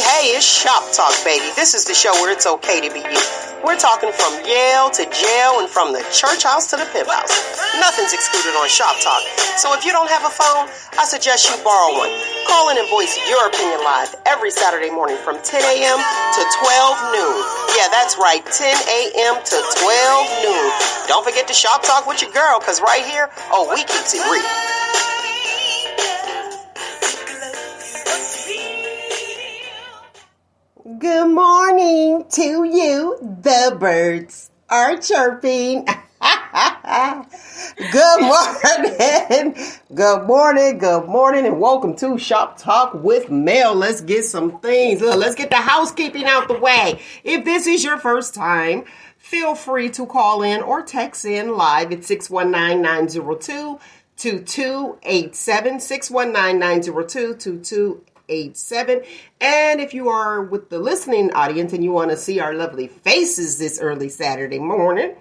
Hey, it's Shop Talk, baby. This is the show where it's okay to be you. We're talking from Yale to jail and from the church house to the pimp house. Nothing's excluded on Shop Talk. So if you don't have a phone, I suggest you borrow one. Call in and voice your opinion live every Saturday morning from 10 a.m. to 12 noon. Yeah, that's right, 10 a.m. to 12 noon. Don't forget to Shop Talk with your girl, because right here, we keeps it real. Good morning to you. The birds are chirping. Good morning. Good morning. Good morning. And welcome to Shop Talk with Mel. Let's get some things. Let's get the housekeeping out the way. If this is your first time, feel free to call in or text in live at 619-902-2287. 619-902-2287. And if you are with the listening audience and you want to see our lovely faces this early Saturday morning,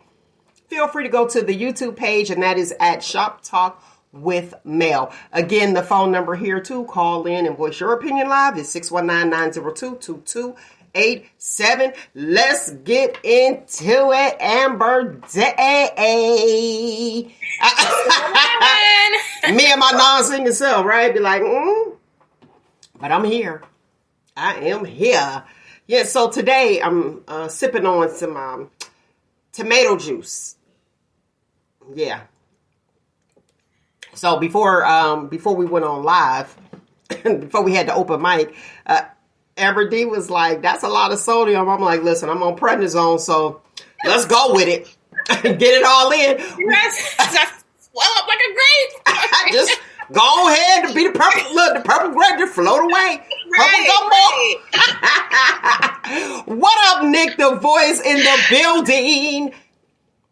feel free to go to the YouTube page, and that is at Shop Talk with Mel. Again, the phone number here to call in and voice your opinion live is 619-902-2287. Let's get into it, Amber Day. Me and my non-singing self, right? Be like, But I'm here. I am here. Yeah, so today I'm sipping on some tomato juice. Yeah. So before we went on live, before we had the open mic, Amber D was like, that's a lot of sodium. I'm like, listen, I'm on prednisone, so let's go with it. Get it all in. Yes, swell up like a grape. Just go ahead and be the purple. Look, the purple grape just float away. Purple gumbo. What up, Nick? The voice in the building.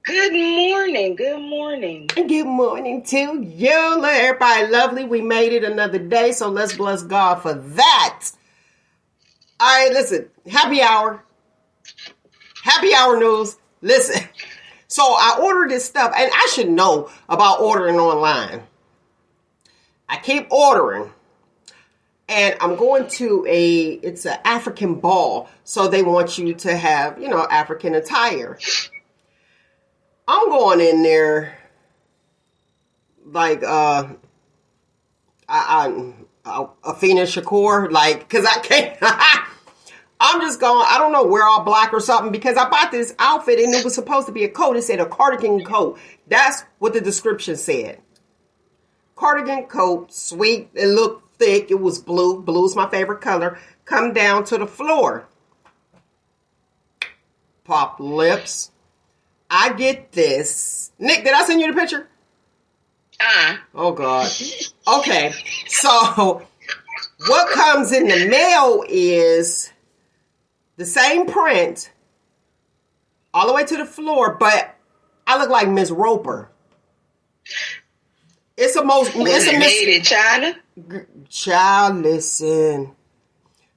Good morning. Good morning. Good morning to you, everybody. Lovely. We made it another day, so let's bless God for that. All right, listen. Happy hour. Happy hour news. Listen. So I ordered this stuff, and I should know about ordering online. I keep ordering, and I'm going to it's an African ball, so they want you to have, African attire. I'm going in there like Afina Shakur, because I can't. I'm just going, I don't know, wear all black or something, because I bought this outfit, and it was supposed to be a coat. It said a cardigan coat. That's what the description said. Cardigan coat, sweet, it looked thick, it was blue. Blue's my favorite color. Come down to the floor. Pop lips. I get this. Nick, did I send you the picture? Oh, God. Okay. So, what comes in the mail is the same print all the way to the floor, but I look like Miss Roper. It's a made in China. Child, listen.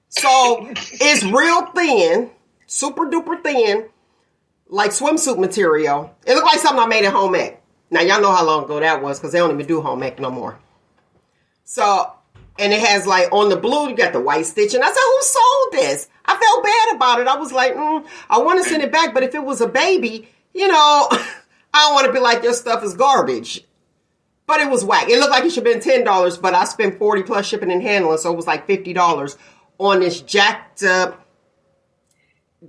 So it's real thin, super duper thin, like swimsuit material. It looked like something I made at home ec. Now y'all know how long ago that was, because they don't even do home ec no more. So, and it has on the blue, you got the white stitch, and I said, who sold this? I felt bad about it. I was like, I want to send it back, but if it was a baby, I don't want to be like, your stuff is garbage. But it was whack. It looked like it should have been $10, but I spent $40 plus shipping and handling, so it was like $50 on this jacked up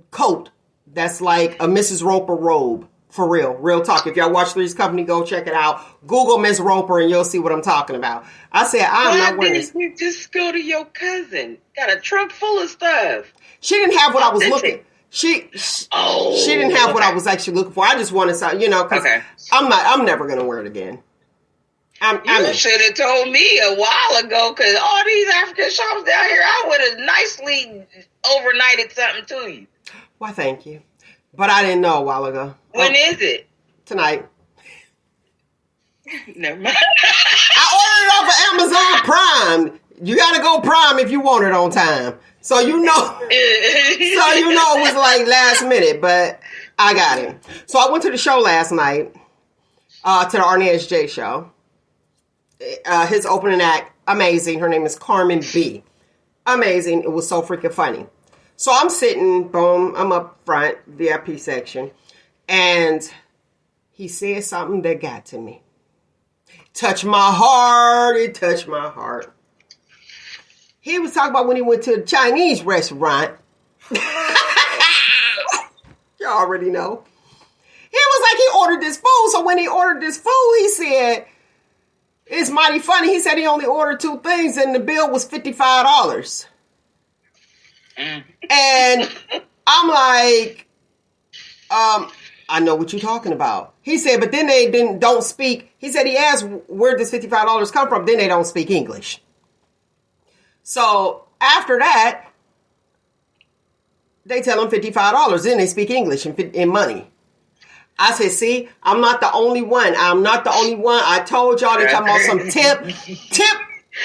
coat that's like a Mrs. Roper robe. For real. Real talk. If y'all watch Three's Company, go check it out. Google Miss Roper and you'll see what I'm talking about. I said, I'm not wearing this. Why didn't you just go to your cousin? Got a trunk full of stuff. She didn't have what I was looking. She didn't have what I was actually looking for. I just wanted something, because I'm never going to wear it again. You should have told me a while ago, because all these African shops down here, I would have nicely overnighted something to you. Why, thank you. But I didn't know a while ago. When is it? Tonight. Never mind. I ordered it off of Amazon Prime. You got to go Prime if you want it on time. So it was like last minute, but I got it. So I went to the show last night, to the Arnez J show. His opening act amazing. Her name is Carmen B. Amazing. It was so freaking funny. So I'm sitting, boom, I'm up front, VIP section, and he said something that got to me. Touched my heart. It touched my heart. He was talking about when he went to a Chinese restaurant. You already know. He was like, he ordered this food. So when he ordered this food, he said, it's mighty funny. He said he only ordered 2 things and the bill was $55. And I'm like, I know what you're talking about. He said, but then they don't speak. He said he asked, where does $55 come from? Then they don't speak English. So after that, they tell him $55. Then they speak English in money. I said, see, I'm not the only one. I'm not the only one. I told y'all they talking about some tip.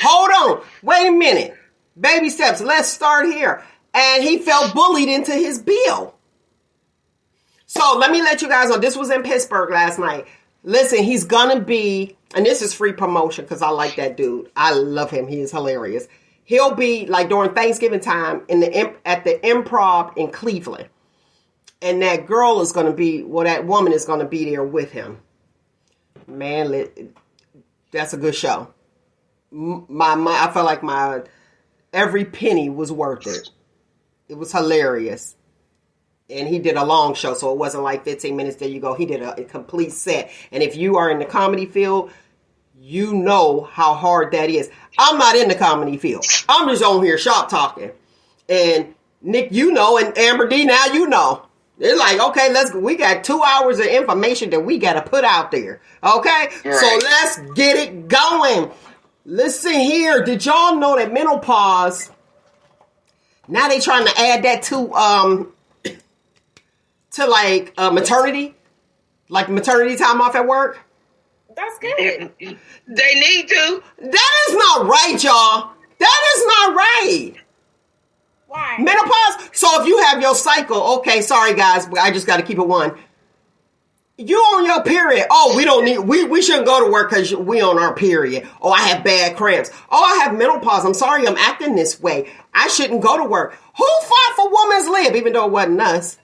Hold on. Wait a minute. Baby steps. Let's start here. And he felt bullied into his bill. So let me let you guys know. This was in Pittsburgh last night. Listen, he's going to be, and this is free promotion because I like that dude. I love him. He is hilarious. He'll be like during Thanksgiving time at the Improv in Cleveland. And that girl is going to be, that woman is going to be there with him. Man, that's a good show. I felt like my every penny was worth it. It was hilarious. And he did a long show, so it wasn't like 15 minutes, there you go. He did a complete set. And if you are in the comedy field, you know how hard that is. I'm not in the comedy field. I'm just on here shop talking. And Nick, you know, and Amber D, now you know. It's like, okay, we got 2 hours of information that we got to put out there. Okay? Right. So let's get it going. Listen here. Did y'all know that menopause, now they trying to add that to maternity? Like maternity time off at work? That's good. They need to. That is not right, y'all. That is not right. Why? Menopause. So if you have your cycle, okay, sorry guys, but I just got to keep it one. You on your period. Oh, we shouldn't go to work because we on our period. Oh, I have bad cramps. Oh, I have menopause. I'm sorry I'm acting this way. I shouldn't go to work. Who fought for women's lib, even though it wasn't us?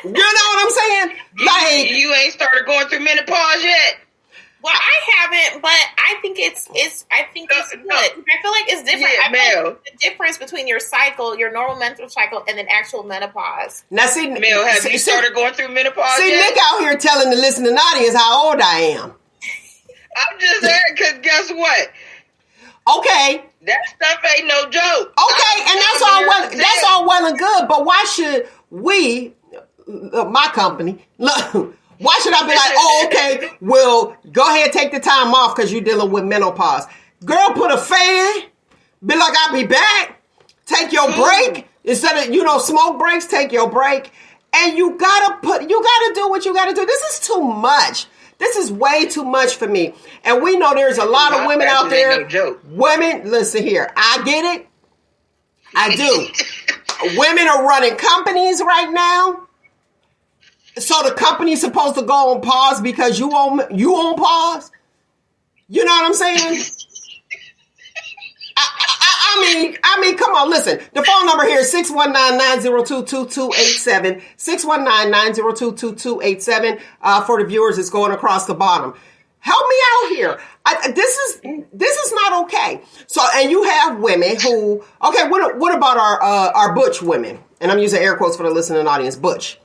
You know what I'm saying? Like, you ain't started going through menopause yet. Well, I haven't, but I think it's good. I feel like it's different. Yeah, I feel like the difference between your cycle, your normal menstrual cycle, and then actual menopause. Now, see, Mel, have you started going through menopause yet? Nick out here telling the listening audience how old I am. I'm just there because guess what? Okay. That stuff ain't no joke. Okay, and that's all well and good, but why should we, my company, look, why should I be like, oh, okay, well, go ahead, take the time off because you're dealing with menopause. Girl, put a fan, be like, I'll be back, take your break. Instead of, smoke breaks, take your break. And you gotta do what you gotta do. This is too much. This is way too much for me. And we know there's a lot of women out there. No women, listen here, I get it. I do. Women are running companies right now. So the company's supposed to go on pause because you on pause? You know what I'm saying? I mean, come on, listen. The phone number here is 619-902-2287. 619-902-2287. For the viewers, it's going across the bottom. Help me out here. This is not okay. So, and you have women who, okay, what about our butch women? And I'm using air quotes for the listening audience, butch.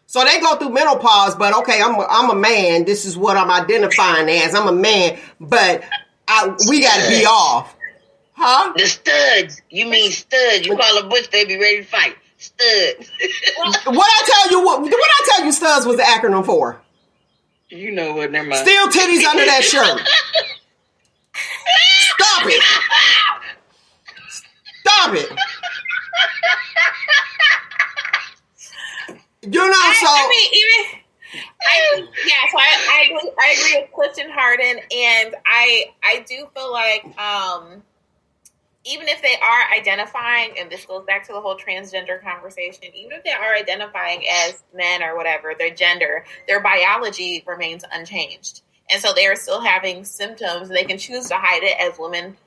So they go through menopause, but okay, I'm a man. This is what I'm identifying as. I'm a man, but we got to be off. Huh? The studs. You mean studs. You call them butch, they be ready to fight. Studs. What I tell you studs was the acronym for? You know what, never mind. Steel titties under that shirt. Stop it. Stop it. I agree with Clifton Harden, and I do feel like even if they are identifying, and this goes back to the whole transgender conversation, even if they are identifying as men or whatever, their gender, their biology remains unchanged. And so they are still having symptoms. They can choose to hide it, as women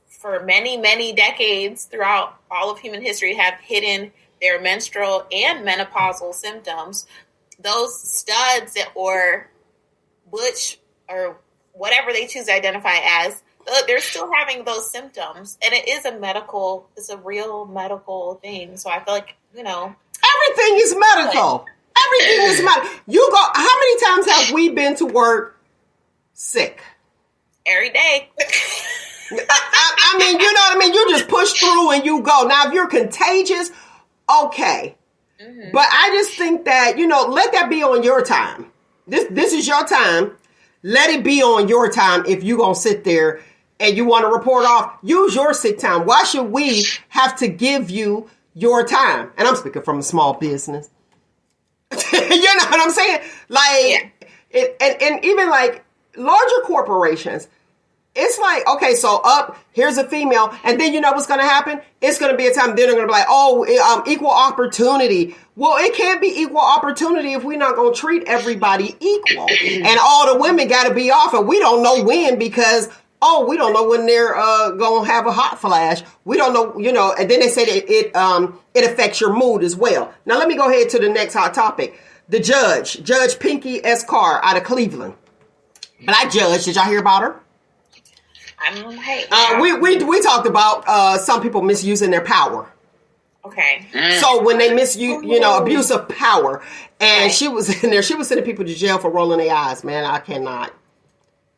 for many, many decades throughout all of human history have hidden their menstrual and menopausal symptoms. Those studs or butch or whatever they choose to identify as, they're still having those symptoms. And it's a real medical thing. So I feel like, everything is medical. Everything is medical. How many times have we been to work sick? Every day. I mean, you know what I mean? You just push through and you go. Now, if you're contagious, okay. Mm-hmm. But I just think that, let that be on your time. This is your time. Let it be on your time. If you're going to sit there and you want to report off, use your sick time. Why should we have to give you your time? And I'm speaking from a small business. You know what I'm saying? Like, and even like larger corporations, it's like, okay, so here's a female, and then you know what's going to happen? It's going to be a time, then they're going to be like, equal opportunity. Well, it can't be equal opportunity if we're not going to treat everybody equal. And all the women got to be off, and we don't know when because, we don't know when they're going to have a hot flash. We don't know, and then they say that it affects your mood as well. Now, let me go ahead to the next hot topic. The Judge Pinky S. Carr out of Cleveland. Black judge, did y'all hear about her? We talked about some people misusing their power. Okay. So when they misuse, abuse of power, and she was in there, she was sending people to jail for rolling their eyes. Man, I cannot.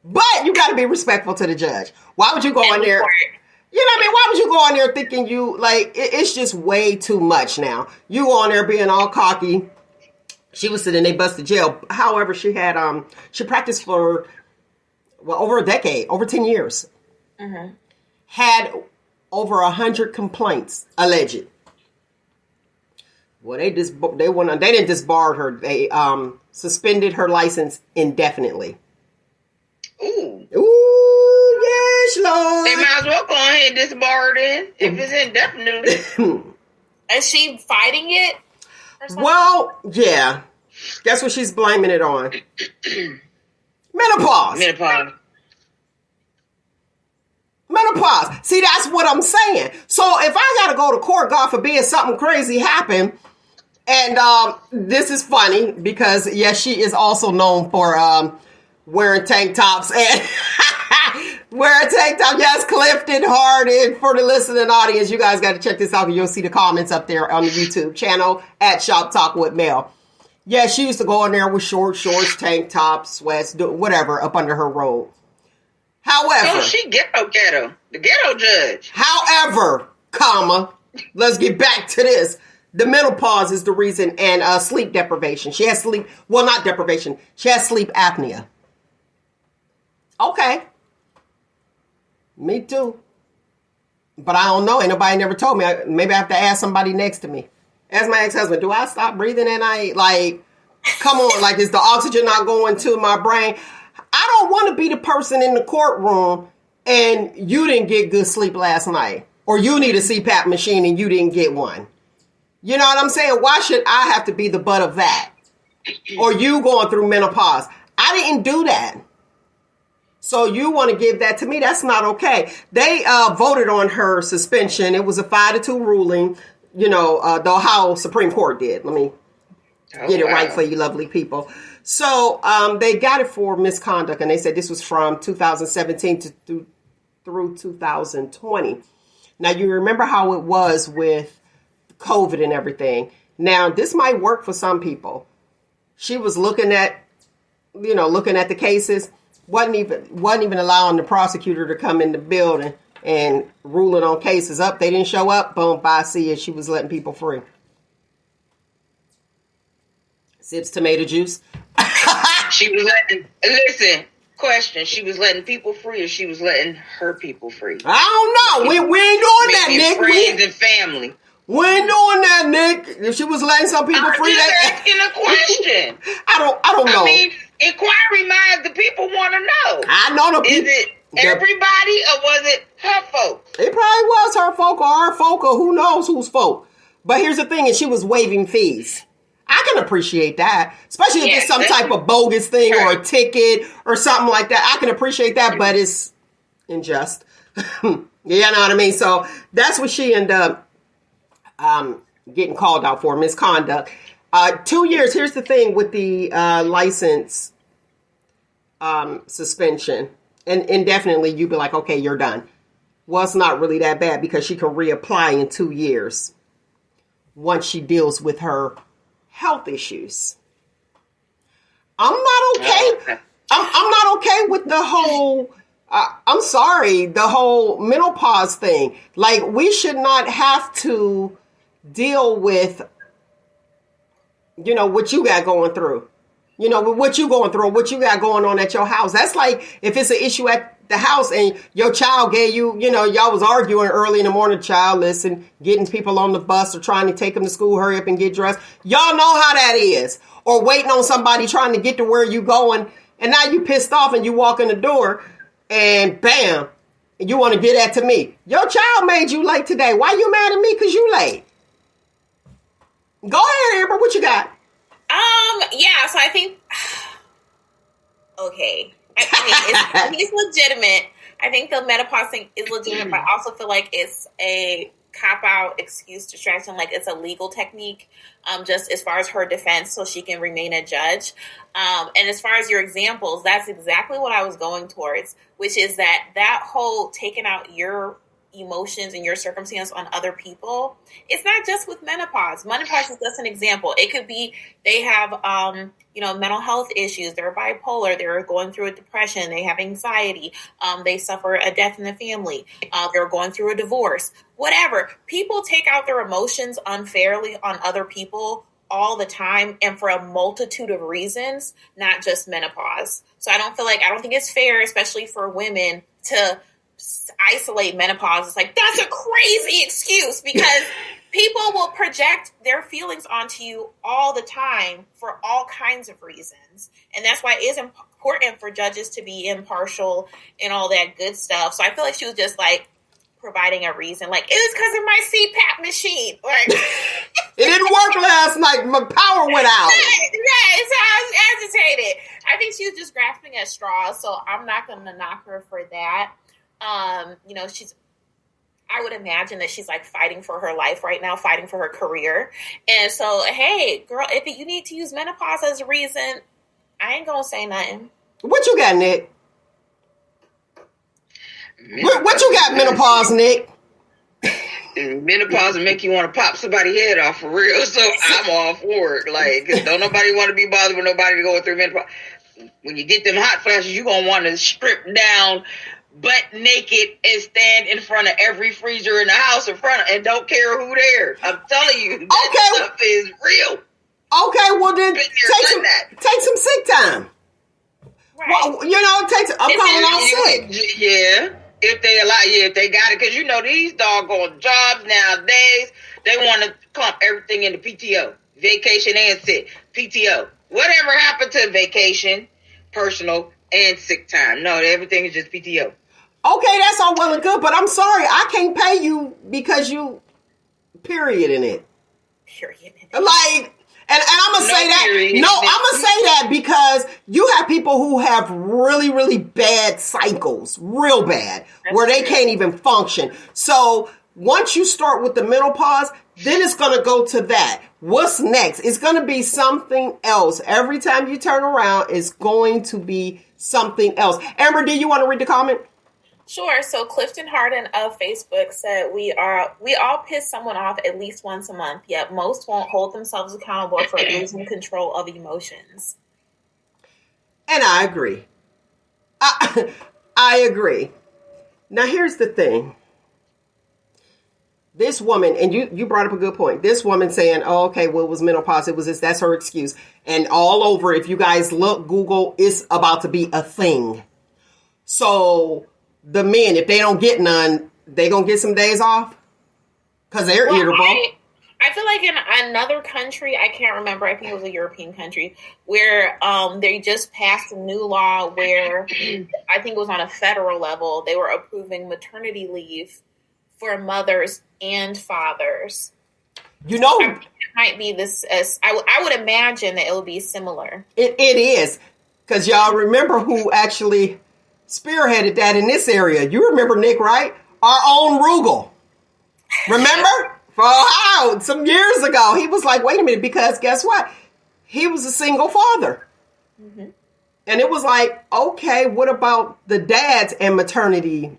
But you got to be respectful to the judge. Why would you go in there? You know what I mean? Why would you go in there thinking it's just way too much now? You go in there being all cocky. She was sitting, they busted jail. However, she had she practiced for over a decade, over 10 years. Mm-hmm. Had over 100 complaints alleged. Well, they didn't disbar her. They suspended her license indefinitely. Ooh, yes, Lord. They might as well go ahead and disbar it in if it's indefinitely. Is she fighting it? Well, yeah. That's what she's blaming it on. Menopause. See, that's what I'm saying. So if I got to go to court, God forbid something crazy happen, and this is funny because, yes, she is also known for wearing tank tops and wearing tank tops. Yes, Clifton Harden. For the listening audience, you guys got to check this out. You'll see the comments up there on the YouTube channel at Shop Talk with Mel. Yeah, she used to go in there with shorts, tank tops, sweats, whatever, up under her robe. However... So she ghetto. The ghetto judge. However, let's get back to this. The menopause is the reason, and sleep deprivation. She has sleep... Well, not deprivation. She has sleep apnea. Okay. Me too. But I don't know. Ain't nobody never told me. Maybe I have to ask somebody next to me. Ask my ex-husband, do I stop breathing at night? Like, come on, like, is the oxygen not going to my brain? I don't want to be the person in the courtroom and you didn't get good sleep last night. Or you need a CPAP machine and you didn't get one. You know what I'm saying? Why should I have to be the butt of that? Or you going through menopause? I didn't do that. So you want to give that to me? That's not okay. They voted on her suspension. It was a 5-2 ruling. The Ohio Supreme Court did. Let me get it right for you lovely people. So they got it for misconduct, and they said this was from 2017 through 2020. Now, you remember how it was with COVID and everything. Now, this might work for some people. She was looking at the cases, wasn't even allowing the prosecutor to come in the building and ruling on cases. Up, they didn't show up. Boom, bye, see it. She was letting people free. Sips tomato juice. She was letting. Question: she was letting people free, or she was letting her people free? I don't know. We ain't doing that, Nick. Friends and family. We ain't doing that, Nick. If she was letting some people free, I'm asking a question. I don't know. I mean, inquiry minds, the people want to know. I know the people. Is it everybody, or was it her folks? It probably was her folk or our folk, or who knows whose folk. But here's the thing, and she was waiving fees. I can appreciate that, especially if it's some that's type of bogus thing or a right. ticket or something like that. I can appreciate that, but it's unjust. You know what I mean? So that's what she ended up getting called out for, misconduct. 2 years. Here's the thing with the license suspension. And indefinitely, you'd be like, okay, you're done. Well, it's not really that bad because she can reapply in 2 years once she deals with her health issues. I'm not okay. I'm not okay with the whole, I'm sorry, the whole menopause thing. Like, we should not have to deal with, you know, what you got going through. You know, what you going through, what you got going on at your house. That's like if it's an issue at the house and your child gave you, you know, y'all was arguing early in the morning, child, listen, getting people on the bus or trying to take them to school, hurry up and get dressed. Y'all know how that is. Or waiting on somebody trying to get to where you going. And now you pissed off and you walk in the door and bam, you want to get that to me. Your child made you late today. Why you mad at me? Because you late. Go ahead, Amber. What you got? Yeah, so I think, okay. I mean, it's legitimate. I think the menopause thing is legitimate, but I also feel like it's a cop-out excuse distraction, like it's a legal technique, just as far as her defense, so she can remain a judge. And as far as your examples, that's exactly what I was going towards, which is that whole taking out your emotions and your circumstance on other people. It's not just with menopause. Menopause is just an example. It could be they have, mental health issues. They're bipolar. They're going through a depression. They have anxiety. They suffer a death in the family. They're going through a divorce. Whatever. People take out their emotions unfairly on other people all the time and for a multitude of reasons, not just menopause. So I don't think it's fair, especially for women, to isolate menopause. It's like, that's a crazy excuse, because people will project their feelings onto you all the time for all kinds of reasons. And that's why it is important for judges to be impartial and all that good stuff. So I feel like she was just like providing a reason. Like, it was because of my CPAP machine. Like, it didn't work last night. My power went out. Right. So I was agitated. I think she was just grasping at straws. So I'm not going to knock her for that. I would imagine that she's like fighting for her life right now, fighting for her career. And so, hey, girl, if you need to use menopause as a reason, I ain't gonna say nothing. What you got, Nick? What you got, menopause, Nick? Menopause will make you want to pop somebody's head off for real. So I'm all for it. Like, don't nobody want to be bothered with nobody going through menopause. When you get them hot flashes, you're going to want to strip down butt naked and stand in front of every freezer in the house and don't care who there. I'm telling you, that stuff is real. Okay, well then take some sick time. Right. Well, I'm calling out sick. Yeah, if they got it, because these doggone jobs nowadays, they want to clump everything into PTO, vacation and sick, PTO. Whatever happened to vacation, personal, and sick time? No, everything is just PTO. Okay, that's all well and good, but I'm sorry, I can't pay you because you period in it. Period in it. Like, and I'm going to say that. No, I'm going to say that because you have people who have really, really bad cycles, real bad, where they can't even function. So once you start with the menopause, then it's going to go to that. What's next? It's going to be something else. Every time you turn around, it's going to be something else. Amber, do you want to read the comment? Sure. So Clifton Harden of Facebook said, we all piss someone off at least once a month, yet most won't hold themselves accountable for losing control of emotions. And I agree. I agree. Now, here's the thing. This woman, and you brought up a good point. This woman saying, oh, okay, well, it was menopause. It was this. That's her excuse. And all over, if you guys look, Google, it's about to be a thing. So the men, if they don't get none, they going to get some days off? Because they're irritable. I feel like in another country, I can't remember, I think it was a European country, where they just passed a new law where I think it was on a federal level. They were approving maternity leave for mothers and fathers. You know, I can't might be this. I would imagine that it will be similar. It is. Because y'all remember who actually spearheaded that in this area. You remember Nick, right? Our own Rugel. Remember? For Ohio, some years ago. He was like, wait a minute, because guess what? He was a single father. Mm-hmm. And it was like, okay, what about the dads and maternity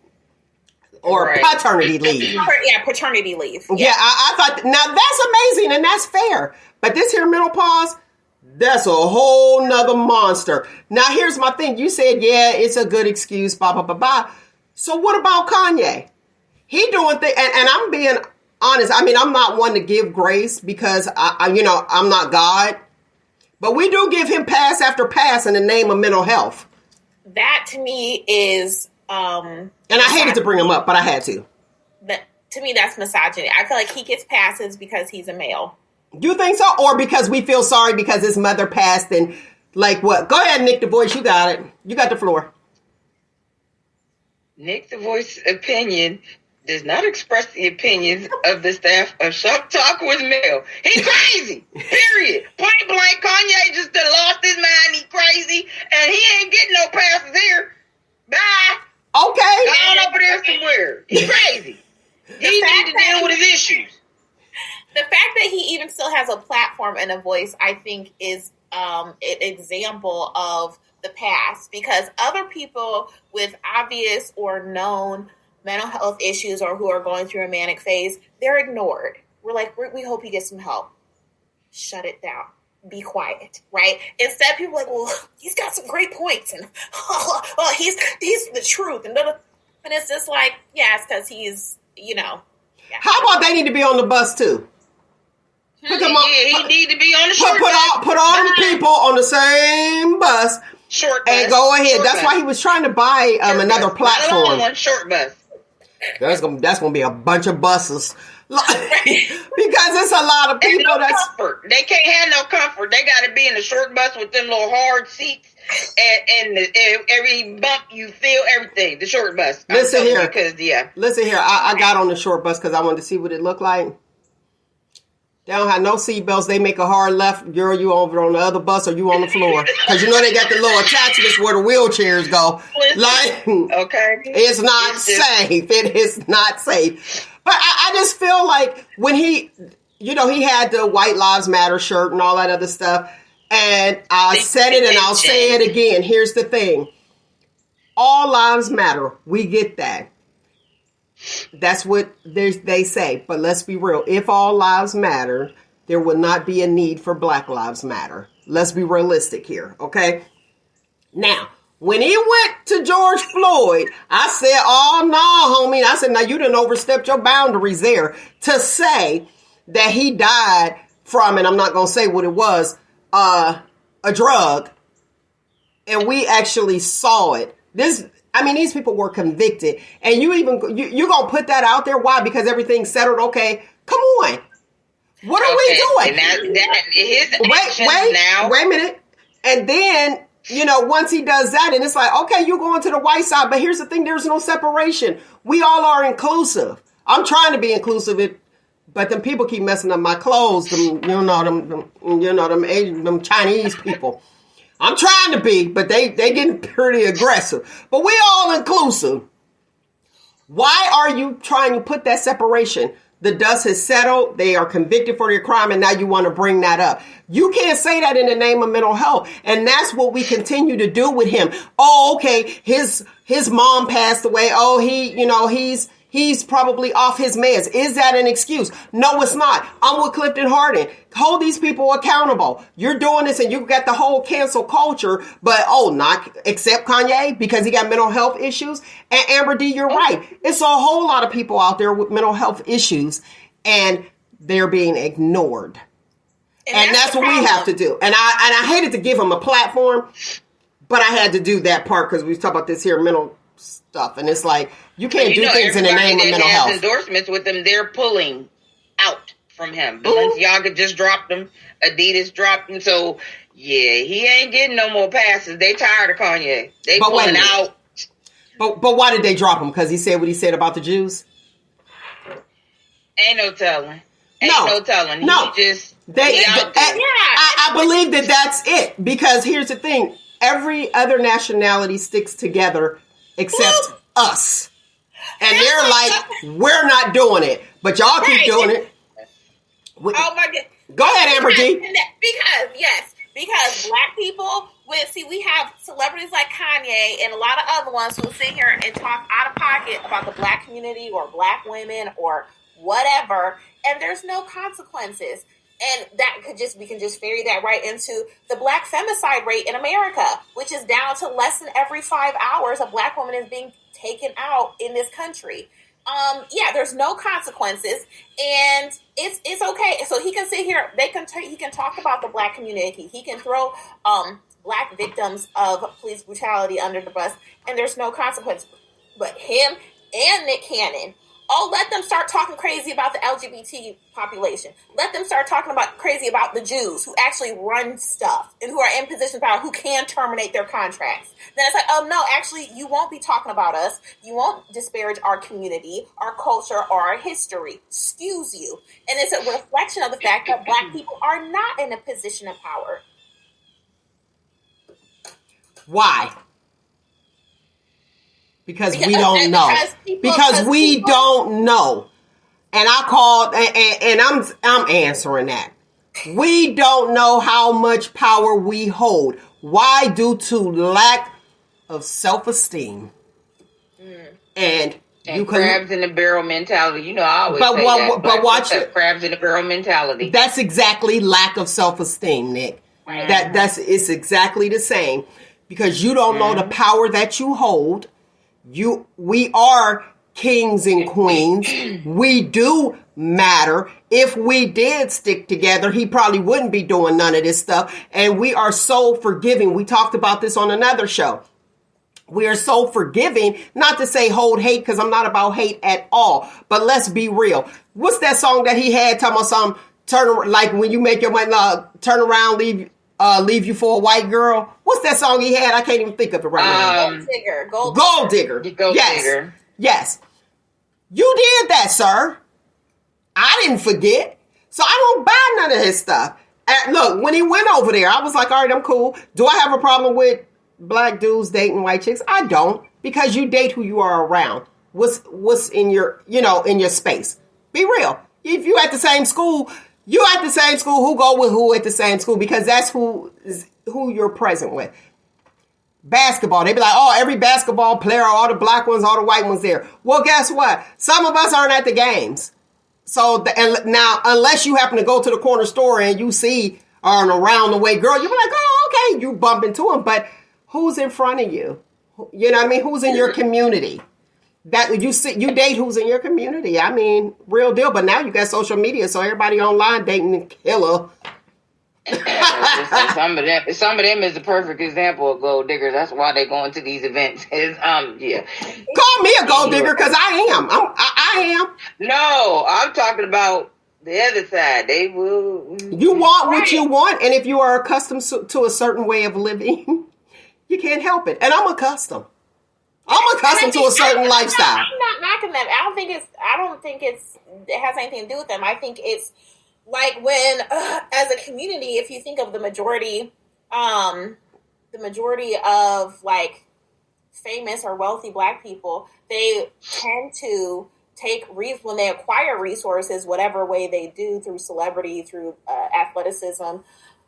or paternity leave? Yeah, paternity leave. Yeah, I thought, now that's amazing and that's fair. But this here menopause, that's a whole nother monster. Now, here's my thing. You said, yeah, it's a good excuse, blah, blah, blah, blah. So what about Kanye? He doing things, and I'm being honest. I mean, I'm not one to give grace because, I'm not God. But we do give him pass after pass in the name of mental health. That to me is... and I hated to bring him up, but I had to. To me, that's misogyny. I feel like he gets passes because he's a male. You think so? Or because we feel sorry because his mother passed and like what? Go ahead, Nick the Voice. You got it. You got the floor. Nick the Voice opinion does not express the opinions of the staff of Shop Talk with Mel. He crazy. Period. Point blank. Kanye just done lost his mind. He crazy. And he ain't getting no passes here. Bye. Okay. Go on over there somewhere. He crazy. He needs to deal with his issues. The fact that he even still has a platform and a voice, I think, is an example of the past. Because other people with obvious or known mental health issues or who are going through a manic phase, they're ignored. We're like, we hope he gets some help. Shut it down. Be quiet, right? Instead, people are like, well, he's got some great points, and well, he's the truth, and it's just like, yeah, it's because he's, Yeah. How about they need to be on the bus too? Put them on, he need to be on the short bus. Put all the people on the same bus. Short bus. And go ahead. Short That's bus. why he was trying to buy another platform. Not a long one, short bus. That's gonna be a bunch of buses. Because it's a lot of people. Comfort. They can't have no comfort. They got to be in the short bus with them little hard seats, and every bump you feel everything. The short bus. Listen here, Listen here. I got on the short bus because I wanted to see what it looked like. They don't have no seatbelts. They make a hard left. Girl, you over on the other bus or you on the floor? Because they got the little attachments where the wheelchairs go. Okay. It's not safe. It is not safe. But I just feel like when he had the White Lives Matter shirt and all that other stuff. And I said it and I'll say it again. Here's the thing. All lives matter. We get that. That's what they say. But let's be real. If all lives matter, there will not be a need for Black Lives Matter. Let's be realistic here, okay? Now, when he went to George Floyd, I said, oh, no, homie. I said, now you done overstepped your boundaries there to say that he died from, and I'm not going to say what it was, a drug. And we actually saw it. These people were convicted. And you're going to put that out there? Why? Because everything's settled? Okay, come on. What are we doing? And wait a minute. And then, once he does that, and it's like, okay, you're going to the white side. But here's the thing. There's no separation. We all are inclusive. I'm trying to be inclusive. But them people keep messing up my clothes. Them Chinese people. I'm trying to be, but they getting pretty aggressive. But we all inclusive. Why are you trying to put that separation? The dust has settled. They are convicted for their crime, and now you want to bring that up. You can't say that in the name of mental health, and that's what we continue to do with him. Oh, okay, his mom passed away. Oh, he's probably off his meds. Is that an excuse? No, it's not. I'm with Clifton Harden. Hold these people accountable. You're doing this and you got the whole cancel culture, but not except Kanye because he got mental health issues. And Amber D, you're right. It's a whole lot of people out there with mental health issues and they're being ignored. And that's what we have to do. And I hated to give him a platform, but I had to do that part because we talk about this here mental stuff. And it's like, you can't do things in the name of mental health. Endorsements with them, they're pulling out from him. Balenciaga just dropped them. Adidas dropped them. So, yeah, he ain't getting no more passes. They tired of Kanye. They pulling out. But why did they drop him? Because he said what he said about the Jews? Ain't no telling. Ain't no telling. No. He just... I believe that that's it, because here's the thing: every other nationality sticks together except us, and they're like, we're not doing it, but y'all keep doing it. Oh my God! Go ahead, Amber G. Because black people, we have celebrities like Kanye and a lot of other ones who sit here and talk out of pocket about the black community or black women or whatever, and there's no consequences. And we can just ferry that right into the black femicide rate in America, which is down to less than every 5 hours a black woman is being taken out in this country. There's no consequences, and it's okay. So he can sit here. He can talk about the black community. He can throw black victims of police brutality under the bus, and there's no consequence. But him and Nick Cannon, let them start talking crazy about the LGBT population. Let them start talking crazy about the Jews who actually run stuff and who are in positions of power, who can terminate their contracts. Then it's like, oh no, actually, you won't be talking about us. You won't disparage our community, our culture, or our history. Excuse you. And it's a reflection of the fact that black people are not in a position of power. Why? Because we don't know. Because we don't know. And I called, and I'm answering that. We don't know how much power we hold. Why? Due to lack of self-esteem. And you crabs in the barrel mentality. You know, I always say that. But watch it. Crabs in the barrel mentality. That's exactly lack of self-esteem, Nick. Right. It's exactly the same. Because you don't know the power that you hold. We are kings and queens. We do matter. If we did stick together, he probably wouldn't be doing none of this stuff. And we are so forgiving. We talked about this on another show. We are so forgiving, not to say hold hate, because I'm not about hate at all. But let's be real. What's that song that he had talking about like when you make your mind, turn around, leave you for a white girl? What's that song he had? I can't even think of it right now. Gold Digger. Digger. Yes. You did that, sir. I didn't forget. So I don't buy none of his stuff. And look, when he went over there, I was like, all right, I'm cool. Do I have a problem with black dudes dating white chicks? I don't, because you date who you are around. What's in your, in your space. Be real. If you at the same school, who go with who at the same school, because that's who you're present with. Basketball, they be like, oh, every basketball player, all the black ones, all the white ones there. Well, guess what? Some of us aren't at the games. So now, unless you happen to go to the corner store and you see an around the way girl, you be like, oh, okay, you bump into them. But who's in front of you? You know what I mean? Who's in your community? That you date who's in your community. I mean, real deal. But now you got social media, so everybody online dating a killer. Some of them is the perfect example of gold diggers. That's why they go into these events. Call me a gold digger, because I am. I am. No, I'm talking about the other side. They will. You want what you want, and if you are accustomed to a certain way of living, you can't help it. And I'm accustomed. To a certain lifestyle. I'm not knocking them. I don't think it has anything to do with them. I think it's like when, as a community, if you think of the majority of like famous or wealthy black people, they tend to when they acquire resources, whatever way they do, through celebrity, through athleticism,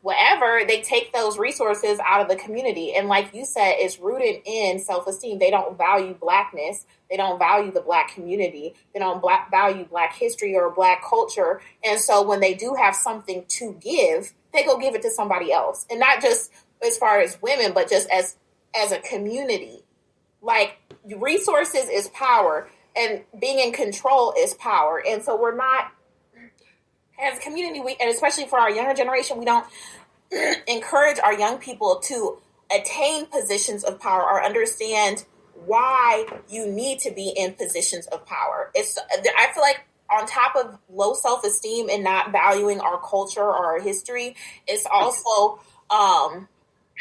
whatever, they take those resources out of the community. And like you said, it's rooted in self-esteem. They don't value blackness. They don't value the black community. They don't value black history or black culture. And so when they do have something to give, they go give it to somebody else. And not just as far as women, but just as a community. Like, resources is power, and being in control is power. And so we're not, as a community, and especially for our younger generation, we don't encourage our young people to attain positions of power or understand why you need to be in positions of power. I feel like on top of low self-esteem and not valuing our culture or our history, it's also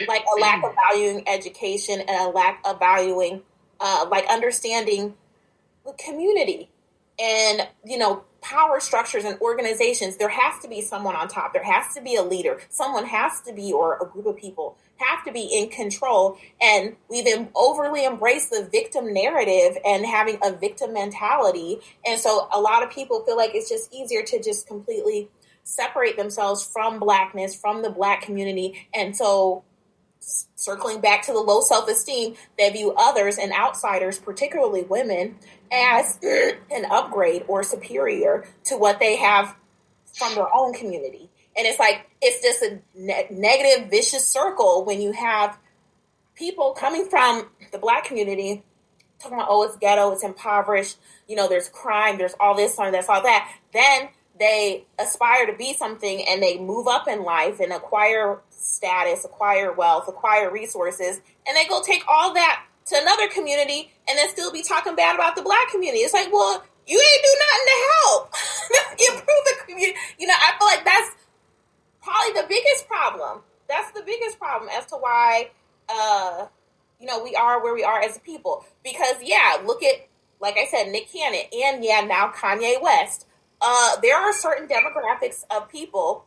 like a lack of valuing education and a lack of valuing like understanding the community. And, power structures and organizations, there has to be someone on top. There has to be a leader. Someone has to be, or a group of people have to be in control. And we've overly embraced the victim narrative and having a victim mentality. And so a lot of people feel like it's just easier to just completely separate themselves from Blackness, from the Black community. And so circling back to the low self-esteem, they view others and outsiders, particularly women, as an upgrade or superior to what they have from their own community. And it's like, it's just a negative, vicious circle when you have people coming from the Black community talking about, oh, it's ghetto, it's impoverished, there's crime, there's all this, there's all that. Then they aspire to be something and they move up in life and acquire status, acquire wealth, acquire resources, and they go take all that to another community and then still be talking bad about the Black community. It's like, well, you ain't do nothing to help improve the community. I feel like that's probably the biggest problem. That's the biggest problem as to why, we are where we are as a people. Because, look at, like I said, Nick Cannon and, now Kanye West. There are certain demographics of people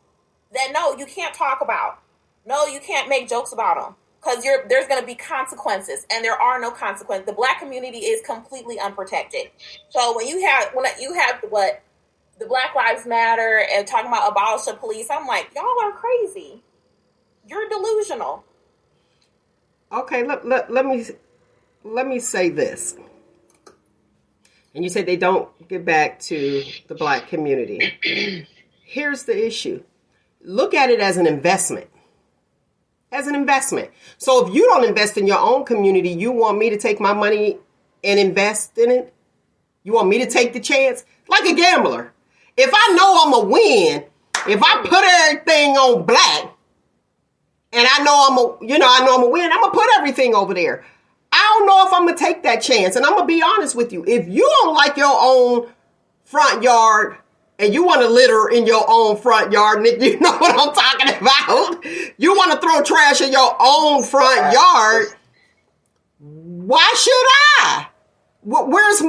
that, no, you can't talk about. No, you can't make jokes about them. Because there's going to be consequences, and there are no consequences. The Black community is completely unprotected. So when you have what the Black Lives Matter and talking about abolish the police, I'm like, y'all are crazy. You're delusional. Okay, let me say this. And you said they don't get back to the Black community. Here's the issue. Look at it as an investment. As an investment. So if you don't invest in your own community, you want me to take my money and invest in it? You want me to take the chance? Like a gambler. If I know I'm a win, if I put everything on Black, and I know I'm a win, I'm gonna put everything over there. I don't know if I'm gonna take that chance. And I'm gonna be honest with you. If you don't like your own front yard and you want to litter in your own front yard, Nick, you know what I'm talking about. You want to throw trash in your own front yard. Why should I? Where's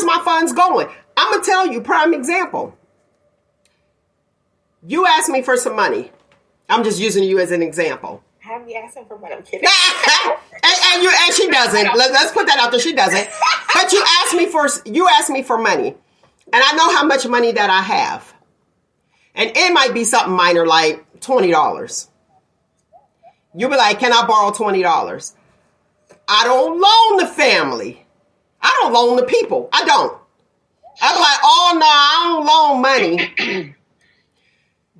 my funds going? I'm gonna tell you, prime example. You asked me for some money. I'm just using you as an example. Have you asked him for money? I'm kidding. and she doesn't. Let's put that out there. She doesn't. But you asked me for money. And I know how much money that I have. And it might be something minor like $20. You'll be like, can I borrow $20? I don't loan the family. I don't loan the people. I don't. I'm like, oh no, I don't loan money.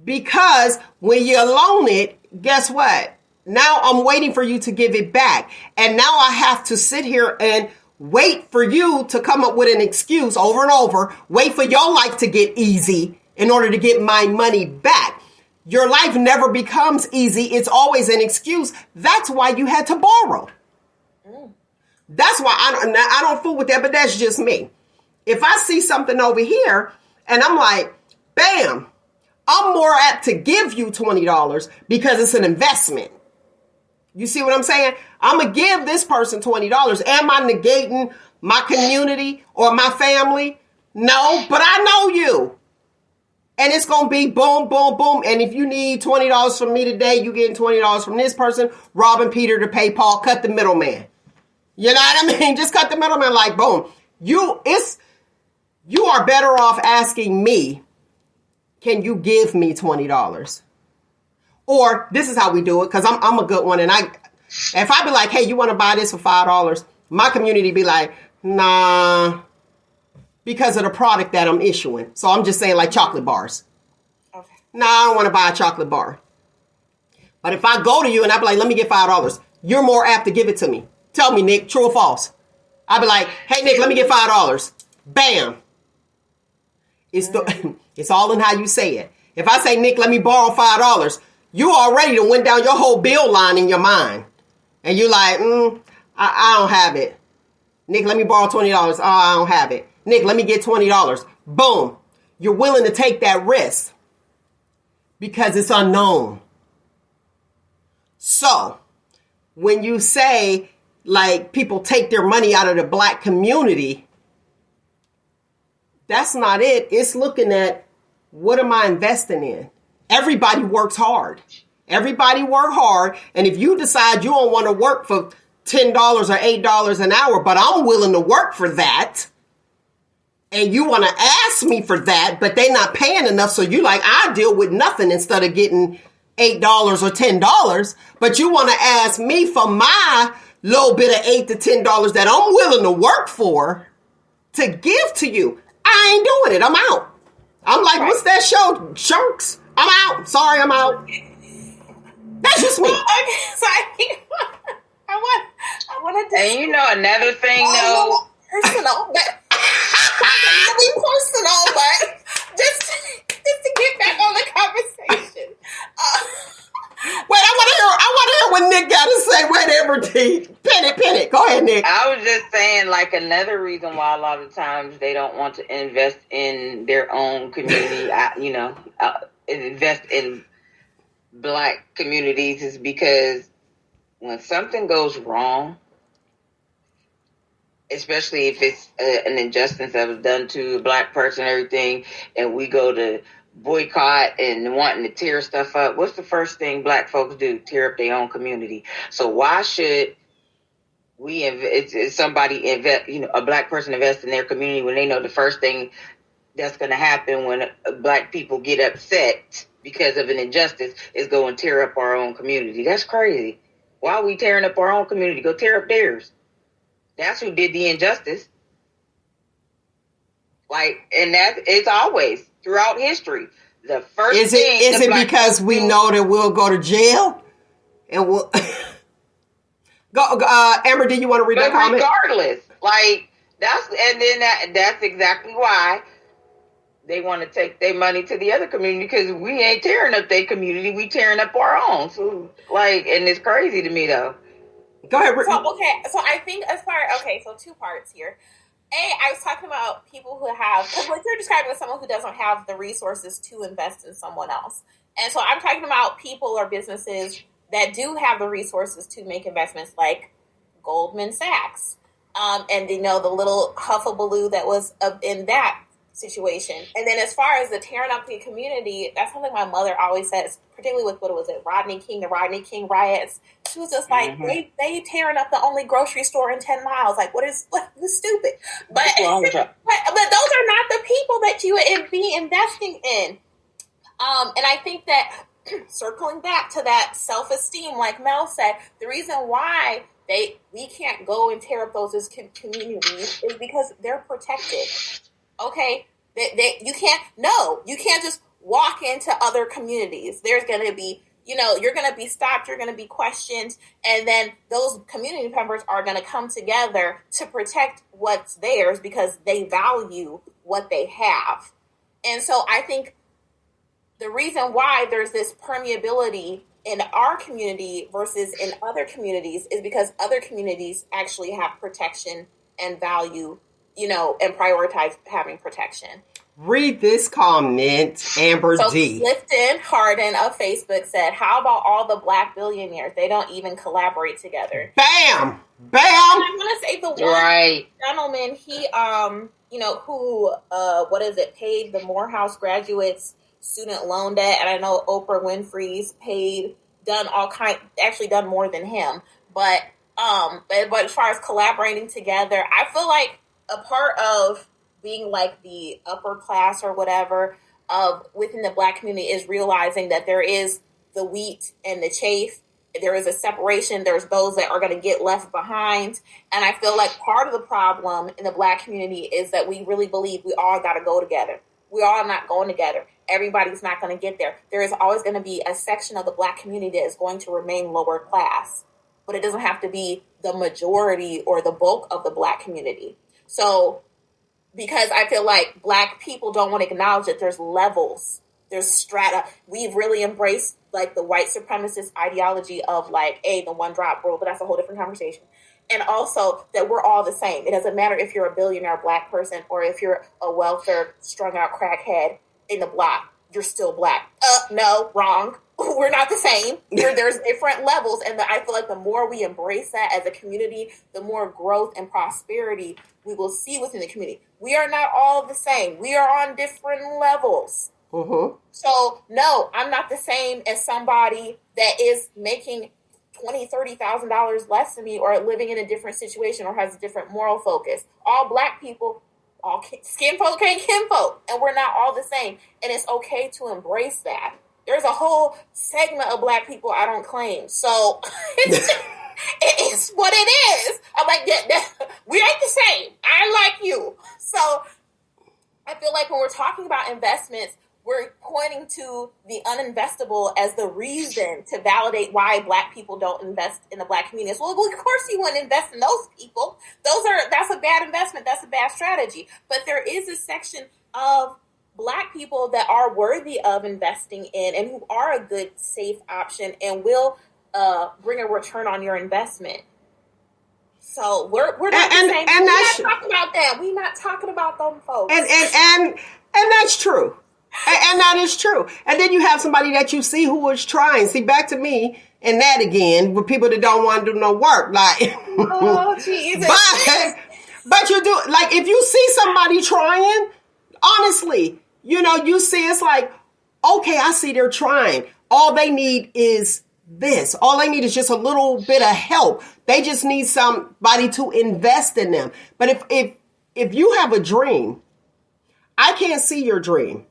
Because when you loan it, guess what? Now I'm waiting for you to give it back. And now I have to sit here and wait for you to come up with an excuse over and over. Wait for your life to get easy in order to get my money back. Your life never becomes easy. It's always an excuse. That's why you had to borrow. That's why I don't fool with that, but that's just me. If I see something over here and I'm like, bam, I'm more apt to give you $20 because it's an investment. You see what I'm saying? I'm going to give this person $20. Am I negating my community or my family? No, but I know you. And it's going to be boom, boom, boom. And if you need $20 from me today, you getting $20 from this person, robbing Peter to pay Paul. Cut the middleman. You know what I mean? Just cut the middleman like boom. You are better off asking me, can you give me $20? Or this is how we do it, because I'm a good one. And if I be like, hey, you want to buy this for $5? My community be like, nah, because of the product that I'm issuing. So I'm just saying like chocolate bars. Okay. Nah, I don't want to buy a chocolate bar. But if I go to you and I be like, let me get $5, you're more apt to give it to me. Tell me, Nick, true or false? I be like, hey, Nick, let me get $5. Bam. It's all in how you say it. If I say, Nick, let me borrow $5, you already done went down your whole bill line in your mind. And you're like, I don't have it. Nick, let me borrow $20. Oh, I don't have it. Nick, let me get $20. Boom. You're willing to take that risk because it's unknown. So when you say like people take their money out of the Black community, That's not it. It's looking at, what am I investing in? Everybody works hard. Everybody work hard. And if you decide you don't want to work for $10 or $8 an hour, but I'm willing to work for that, and you want to ask me for that, but they not paying enough, so you like, I deal with nothing instead of getting $8 or $10, but you want to ask me for my little bit of $8 to $10 that I'm willing to work for to give to you. I ain't doing it. I'm out. I'm like, what's that show? Sharks? I'm out. Sorry, I'm out. That's just me. Okay, so I want to. And you know another thing, though. Personal, but really personal, but just to get back on the conversation. Wait, I want to hear what Nick got to say. Whatever, T. Pin it. Go ahead, Nick. I was just saying, like, another reason why a lot of times they don't want to invest in their own community, invest in Black communities, is because when something goes wrong, especially if it's an injustice that was done to a Black person and everything, and we go to boycott and wanting to tear stuff up, what's the first thing Black folks do? Tear up their own community. So why should somebody invest, a Black person invest in their community when they know the first thing that's going to happen when Black people get upset because of an injustice is go and tear up our own community? That's crazy. Why are we tearing up our own community? Go tear up theirs. That's who did the injustice. Like, and that it's always throughout history. The first is thing it because we know that we'll go to jail and we'll go. Amber, do you want to read that comment? Regardless, like that's exactly why they want to take their money to the other community, because we ain't tearing up their community, we tearing up our own. So, like, and it's crazy to me though. Go ahead. So I think so 2 parts here. I was talking about people who have, because what you're describing is someone who doesn't have the resources to invest in someone else. And so I'm talking about people or businesses that do have the resources to make investments, like Goldman Sachs. And the little hullabaloo that was in that situation. And then as far as the tearing up the community, that's something my mother always says, particularly with the Rodney King riots. She was just like, they tearing up the only grocery store in 10 miles. Like, what is stupid? But those are not the people that you would be investing in. And I think that circling back to that self-esteem, like Mel said, the reason why we can't go and tear up those as communities is because they're protected. Okay, you can't just walk into other communities. There's going to be, you're going to be stopped, you're going to be questioned, and then those community members are going to come together to protect what's theirs because they value what they have. And so I think the reason why there's this permeability in our community versus in other communities is because other communities actually have protection and value, and prioritize having protection. Read this comment, Amber D. Clifton Harden of Facebook said, how about all the Black billionaires? They don't even collaborate together. Bam! And I'm going to say the one gentleman, he, paid the Morehouse graduates student loan debt. And I know Oprah Winfrey's done more than him. But as far as collaborating together, I feel like a part of being like the upper class or whatever of within the Black community is realizing that there is the wheat and the chaff. There is a separation. There's those that are going to get left behind. And I feel like part of the problem in the Black community is that we really believe we all got to go together. We all not going together. Everybody's not going to get there. There is always going to be a section of the Black community that is going to remain lower class, but it doesn't have to be the majority or the bulk of the Black community. So, because I feel like Black people don't want to acknowledge that there's levels, there's strata. We've really embraced like the white supremacist ideology of like, the one drop rule, but that's a whole different conversation. And also that we're all the same. It doesn't matter if you're a billionaire Black person or if you're a welfare strung out crackhead in the block, you're still Black. No, wrong. we're not the same. There's different levels, and I feel like the more we embrace that as a community, the more growth and prosperity we will see within the community. We are not all the same. We are on different levels. Mm-hmm. So no, I'm not the same as somebody that is making $20,000-$30,000 less than me, or living in a different situation, or has a different moral focus. All Black people, all skin folk and kin folk, and we're not all the same. And it's okay to embrace that. There's a whole segment of Black people I don't claim. So it is what it is. I'm like, we ain't the same. I like you. So I feel like when we're talking about investments, we're pointing to the uninvestable as the reason to validate why Black people don't invest in the Black community. Well, of course you wouldn't invest in those people. That's a bad investment. That's a bad strategy. But there is a section of Black people that are worthy of investing in, and who are a good, safe option, and will bring a return on your investment. So we're not the same. And we're not talking about that. We're not talking about them folks. And that's true. And that is true. And then you have somebody that you see who is trying. See, back to me and that again, with people that don't want to do no work. Like, oh, Jesus. But you do, like, if you see somebody trying, honestly, you see it's like, okay, I see they're trying. All they need is this. All they need is just a little bit of help. They just need somebody to invest in them. But if you have a dream, I can't see your dream,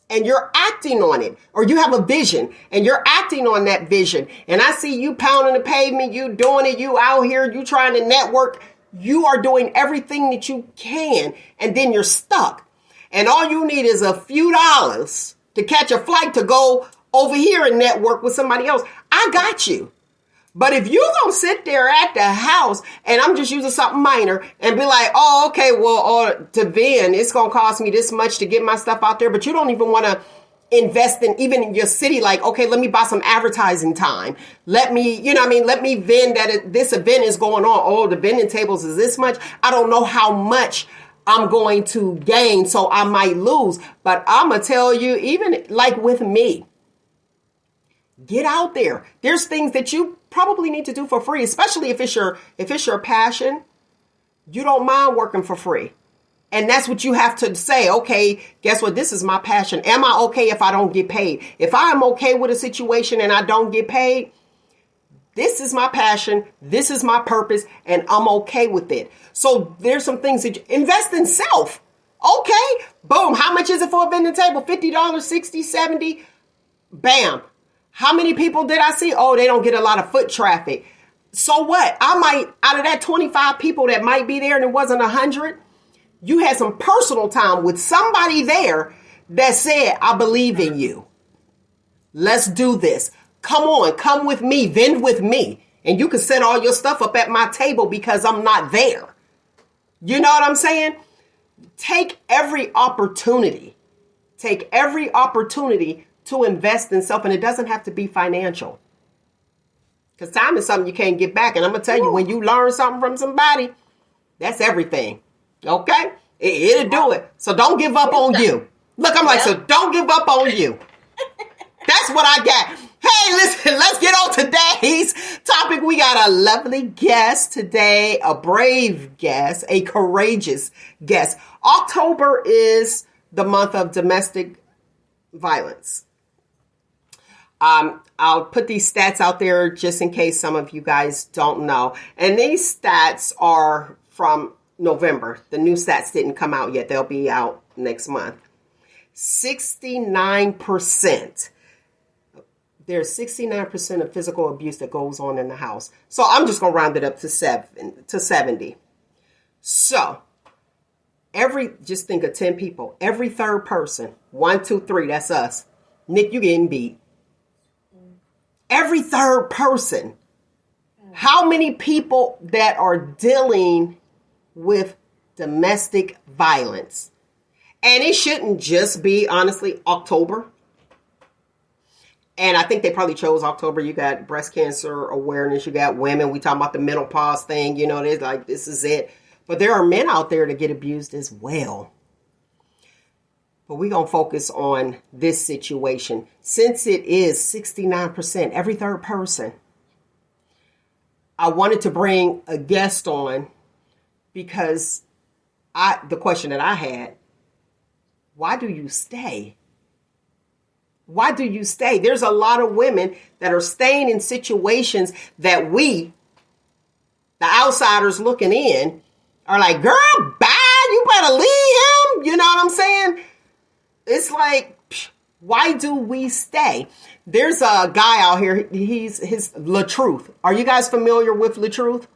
and you're acting on it, or you have a vision and you're acting on that vision, and I see you pounding the pavement, you doing it, you out here, you trying to network, you are doing everything that you can, and then you're stuck. And all you need is a few dollars to catch a flight to go over here and network with somebody else. I got you. But if you're going to sit there at the house, and I'm just using something minor, and be like, oh, okay, well, to Vin, it's going to cost me this much to get my stuff out there, but you don't even want to invest in even in your city. Like, okay, let me buy some advertising time. Let me, let me vend that this event is going on. Oh, the vending tables is this much. I don't know how much I'm going to gain, so I might lose. But I'm going to tell you, even like with me, get out there. There's things that you probably need to do for free, especially if it's your passion. You don't mind working for free. And that's what you have to say. Okay, guess what? This is my passion. Am I okay if I don't get paid? If I'm okay with a situation and I don't get paid, this is my passion. This is my purpose, and I'm okay with it. So there's some things that you invest in self. Okay, boom. How much is it for a vending table? $50, $60, $70. Bam. How many people did I see? Oh, they don't get a lot of foot traffic. So what? I might, out of that 25 people that might be there and it wasn't 100, you had some personal time with somebody there that said, I believe in you. Let's do this. Come on, come with me, vend with me. And you can set all your stuff up at my table because I'm not there. You know what I'm saying? Take every opportunity. Take every opportunity to invest in self, and it doesn't have to be financial. Because time is something you can't get back. And I'm going to tell you, when you learn something from somebody, that's everything. Okay? It'll do it. So don't give up on you. Look, I'm like, so don't give up on you. That's what I got. Hey, listen, let's get on today's topic. We got a lovely guest today, a brave guest, a courageous guest. October is the month of domestic violence. I'll put these stats out there just in case some of you guys don't know. And these stats are from November. The new stats didn't come out yet. They'll be out next month. 69%. There's 69% of physical abuse that goes on in the house. So I'm just going to round it up to 70. So just think of 10 people. Every third person, 1, 2, 3, that's us. Nick, you getting beat. Every third person. How many people that are dealing with domestic violence? And it shouldn't just be, honestly, October. And I think they probably chose October. You got breast cancer awareness. You got women. We talking about the menopause thing. They're like, this is it. But there are men out there that get abused as well. But we're going to focus on this situation. Since it is 69%, every third person, I wanted to bring a guest on because the question that I had, why do you stay? Why do you stay? There's a lot of women that are staying in situations that we, the outsiders looking in, are like, girl, bye, you better leave him. You know what I'm saying? It's like, why do we stay? There's a guy out here, his La Truth. Are you guys familiar with La Truth?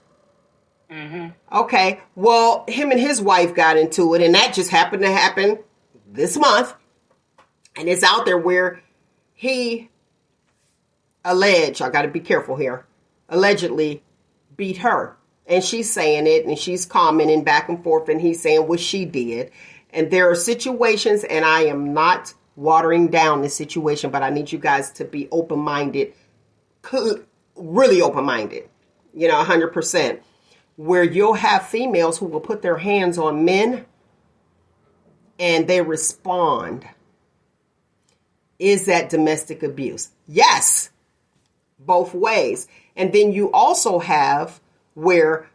Mm-hmm. Okay, well, him and his wife got into it, and that just happened to happen this month. And it's out there where he alleged, I got to be careful here, allegedly beat her. And she's saying it, and she's commenting back and forth, and he's saying what she did. And there are situations, and I am not watering down this situation, but I need you guys to be open-minded, really open-minded, 100%, where you'll have females who will put their hands on men, and they respond. Is that domestic abuse? Yes, both ways. And then you also have where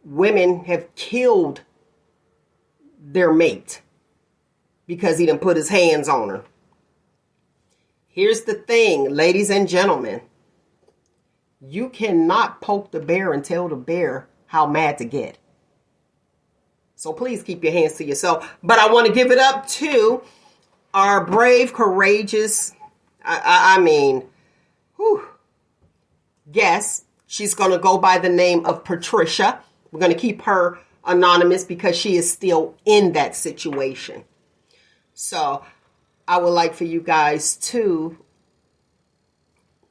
women have killed their mate because he done put his hands on her. Here's the thing, ladies and gentlemen. You cannot poke the bear and tell the bear how mad to get. So please keep your hands to yourself. But I want to give it up to our brave, courageous, guest. She's going to go by the name of Patricia. We're going to keep her anonymous because she is still in that situation. So I would like for you guys to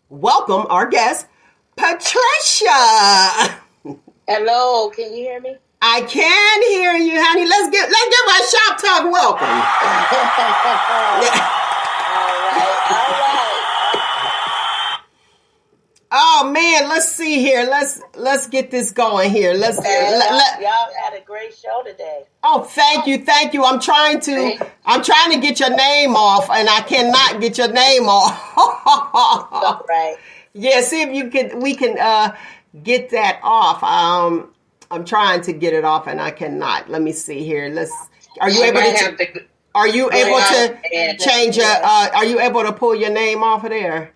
welcome our guest, Patricia. Hello, can you hear me? I can hear you, honey. Let's give our Shop Talk welcome. All right. Oh man, let's see here. Let's get this going here. Y'all had a great show today. Oh, thank you. I'm trying to get your name off, and I cannot get your name off. All right. Yeah, see if we can get that off. I'm trying to get it off, and I cannot. Let me see here. Are you able to change are you able to pull your name off of there?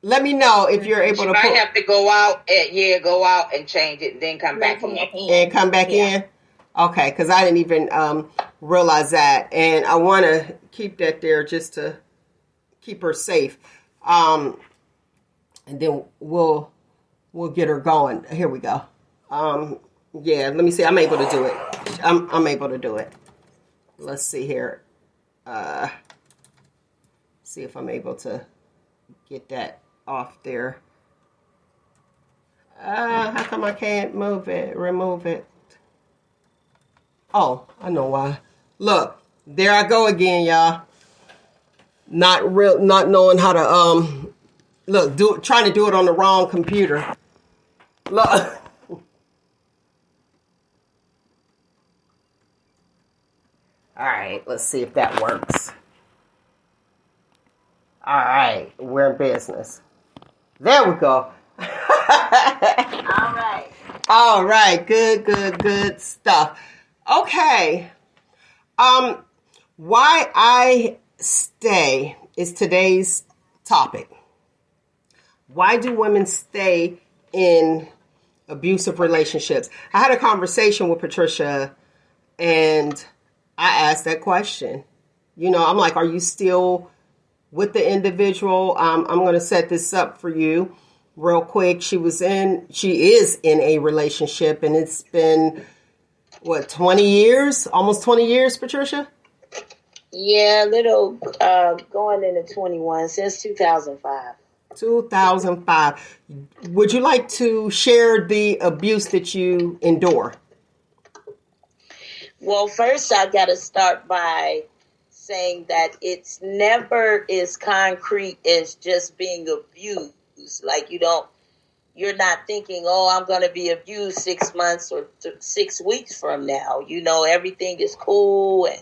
Let me know if you're able to. Might have to go out and change it, and then come back in. And come back in. Okay, because I didn't even realize that, and I want to keep that there just to keep her safe. And then we'll get her going. Here we go. Yeah, let me see. I'm able to do it. I'm able to do it. Let's see here. See if I'm able to get that off there. How come I can't remove it? Oh, I know why. Look, there I go again, y'all. Not knowing how to trying to do it on the wrong computer. Look. All right, let's see if that works. All right, we're in business. There we go. All right. Good stuff. Okay. Why I stay is today's topic. Why do women stay in abusive relationships? I had a conversation with Patricia, and I asked that question. I'm like, are you still with the individual? I'm going to set this up for you real quick. She is in a relationship, and it's been, 20 years? Almost 20 years, Patricia? Yeah, going into 21, since 2005. 2005. Would you like to share the abuse that you endure? Well, first I got to start by saying that it's never as concrete as just being abused. Like you're not thinking, I'm going to be abused 6 months or 6 weeks from now. Everything is cool and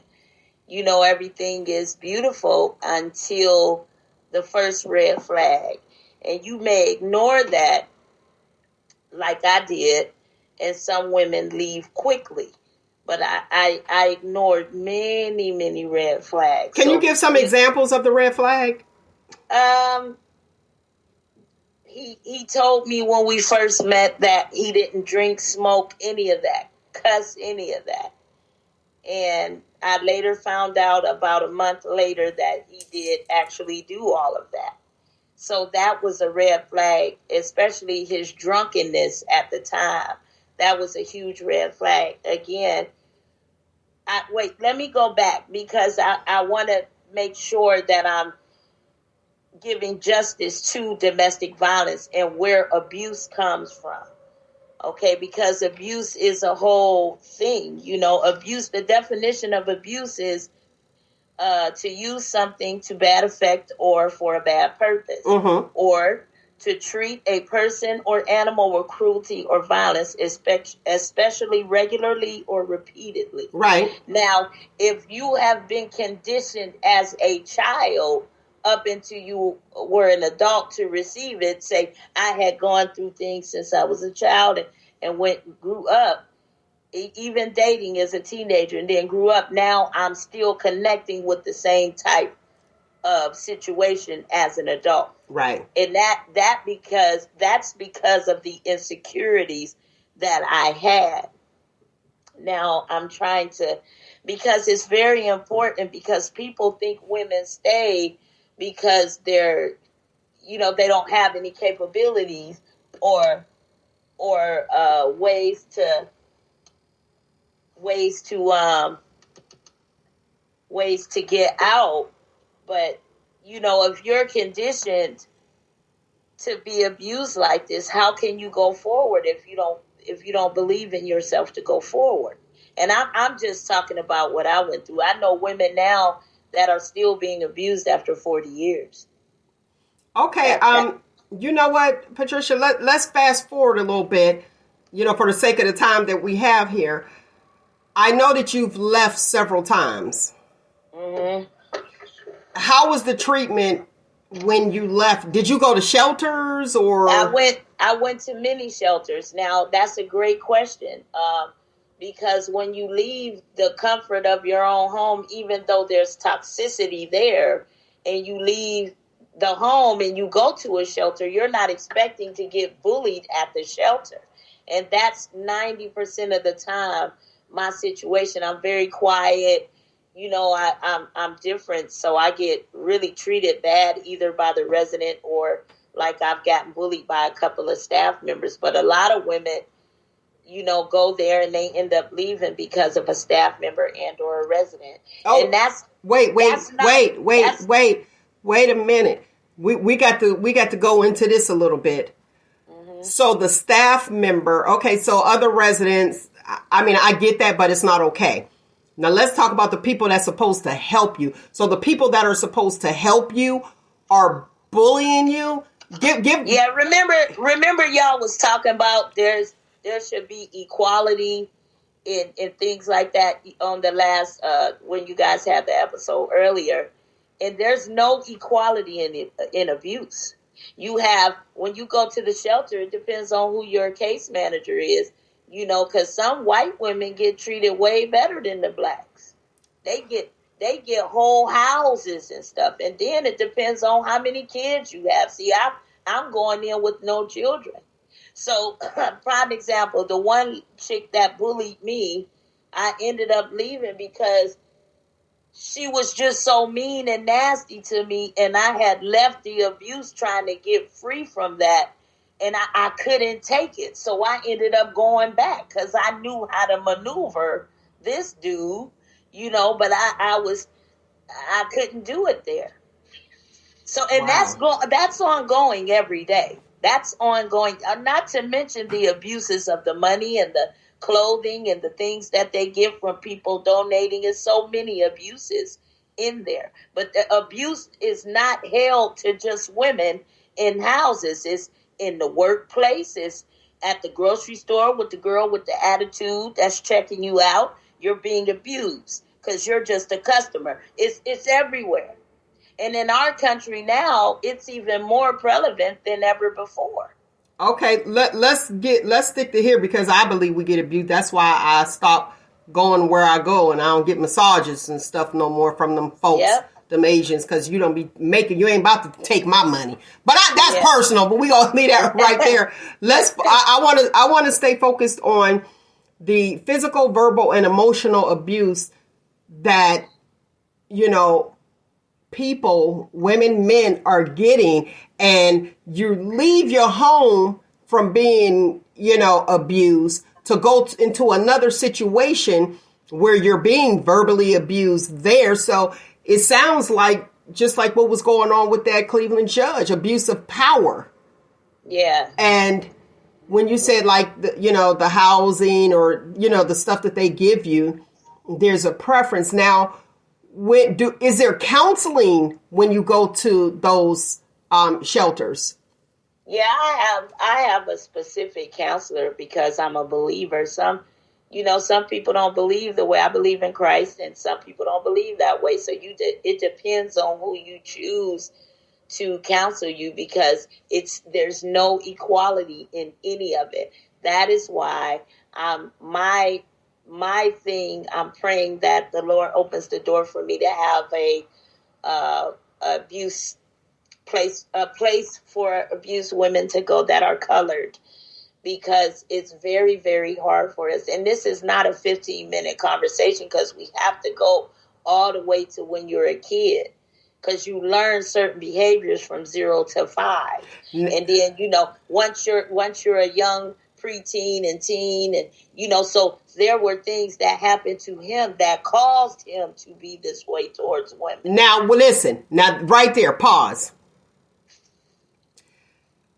everything is beautiful until the first red flag. And you may ignore that like I did, and some women leave quickly. But I ignored many, many red flags. Can you give some examples of the red flag? He told me when we first met that he didn't drink, smoke, any of that, cuss, any of that. And I later found out about a month later that he did actually do all of that. So that was a red flag, especially his drunkenness at the time. That was a huge red flag. Again, let me go back because I want to make sure that I'm giving justice to domestic violence and where abuse comes from. Okay, because abuse is a whole thing. Abuse, the definition of abuse is to use something to bad effect or for a bad purpose, or to treat a person or animal with cruelty or violence, especially regularly or repeatedly. Right. Now, if you have been conditioned as a child up until you were an adult to receive it, say, I had gone through things since I was a child and grew up, even dating as a teenager, and then grew up. Now I'm still connecting with the same type of situation as an adult. Right. And that's because of the insecurities that I had. Now I'm trying to, because it's very important, because people think women stay because they're, they don't have any capabilities or ways to get out. But if you're conditioned to be abused like this, how can you go forward if you don't believe in yourself to go forward? And I'm just talking about what I went through. I know women now that are still being abused after 40 years. Okay. You know what, Patricia, let's fast forward a little bit, for the sake of the time that we have here. I know that you've left several times. Mm-hmm. How was the treatment when you left? Did you go to shelters or? I went to many shelters. Now, that's a great question. Because when you leave the comfort of your own home, even though there's toxicity there, and you leave the home and you go to a shelter, you're not expecting to get bullied at the shelter. And that's 90% of the time my situation. I'm very quiet. I'm different. So I get really treated bad either by the resident or like I've gotten bullied by a couple of staff members. But a lot of women, go there and they end up leaving because of a staff member and or a resident. Oh, and that's wait a minute. We got to go into this a little bit. Mm-hmm. So the staff member, okay, so other residents, I get that, but it's not okay. Now let's talk about the people that's supposed to help you. So the people that are supposed to help you are bullying you. Yeah, remember y'all was talking about there should be equality in things like that on the last when you guys had the episode earlier. And there's no equality in abuse. You have, when you go to the shelter, it depends on who your case manager is, because some white women get treated way better than the blacks. They get whole houses and stuff. And then it depends on how many kids you have. See, I'm going in with no children. So, prime example, the one chick that bullied me, I ended up leaving because she was just so mean and nasty to me, and I had left the abuse trying to get free from that, and I couldn't take it. So I ended up going back because I knew how to maneuver this dude, but I couldn't do it there. So, and wow. That's ongoing every day. That's ongoing, not to mention the abuses of the money and the clothing and the things that they get from people donating. Is so many abuses in there. But the abuse is not held to just women in houses. It's in the workplace. It's at the grocery store with the girl with the attitude that's checking you out. You're being abused. because you're just a customer. It's everywhere. And in our country now, it's even more prevalent than ever before. Okay, let's stick to here because I believe we get abused. That's why I stopped going where I go and I don't get massages and stuff no more from them folks. Yep. Them Asians, because you don't be making, you ain't about to take my money. But that's personal. But we gonna leave that right there. I want to stay focused on the physical, verbal, and emotional abuse that people, women, men are getting, and you leave your home from being abused to go into another situation where you're being verbally abused there. So it sounds like just like what was going on with that Cleveland judge, abuse of power. Yeah. And when you said like the housing or the stuff that they give you, there's a preference. Now, is there counseling when you go to those shelters? Yeah, I have a specific counselor because I'm a believer. Some people don't believe the way I believe in Christ, and some people don't believe that way. So it depends on who you choose to counsel you, because there's no equality in any of it. That is why my thing, I'm praying that the Lord opens the door for me to have a place for abused women to go that are colored, because it's very, very hard for us. And this is not a 15-minute conversation, because we have to go all the way to when you're a kid, because you learn certain behaviors from 0 to 5. And then, once you're a young preteen and teen, and, so there were things that happened to him that caused him to be this way towards women. Now, listen, right there, pause.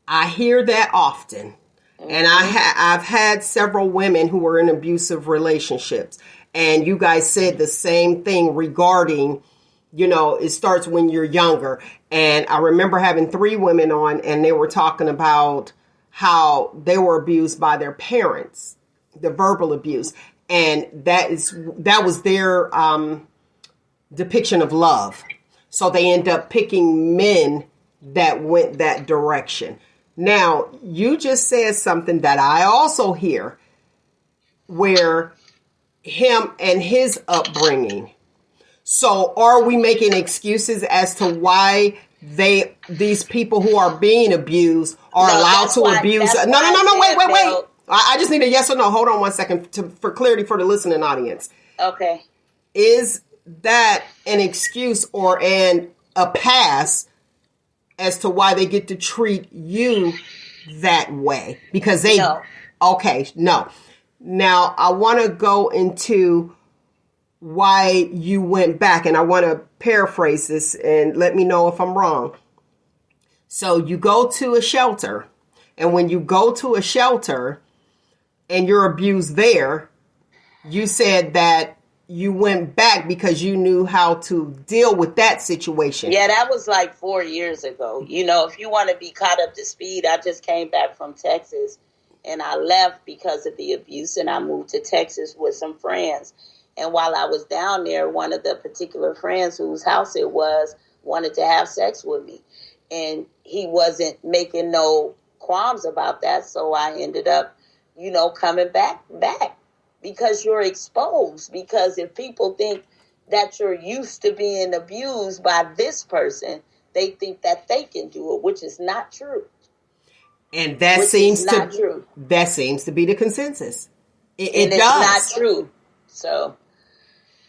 I hear that often. And I've had several women who were in abusive relationships. And you guys said the same thing regarding, it starts when you're younger. And I remember having 3 women on, and they were talking about how they were abused by their parents, the verbal abuse. And that was their depiction of love. So they end up picking men that went that direction. Now, you just said something that I also hear, where him and his upbringing. So are we making excuses as to why these people who are being abused are allowed to abuse? No, wait. I just need a yes or no. Hold on one second for clarity for the listening audience. Okay. Is that an excuse or a pass as to why they get to treat you that way? Because No. Okay, no. Now, I want to go into why you went back, and I want to paraphrase this and let me know if I'm wrong. So you go to a shelter, and when you go to a shelter and you're abused there, you said that you went back because you knew how to deal with that situation. Yeah, that was like 4 years ago. If you want to be caught up to speed, I just came back from Texas, and I left because of the abuse, and I moved to Texas with some friends. And while I was down there, one of the particular friends whose house it was wanted to have sex with me. And he wasn't making no qualms about that. So I ended up, coming back. Because you're exposed. Because if people think that you're used to being abused by this person, they think that they can do it, which is not true. And that seems to be the consensus. It does. It's not true. So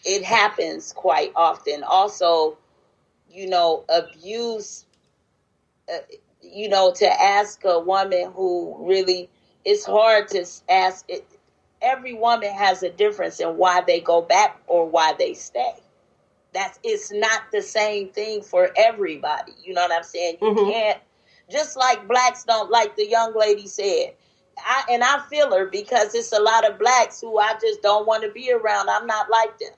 it happens quite often. Also, abuse, to ask a woman who really, it's hard to ask it. Every woman has a difference in why they go back or why they stay. It's not the same thing for everybody. You know what I'm saying? You can't, just like blacks don't, like the young lady said. I feel her, because it's a lot of blacks who I just don't want to be around. I'm not like them.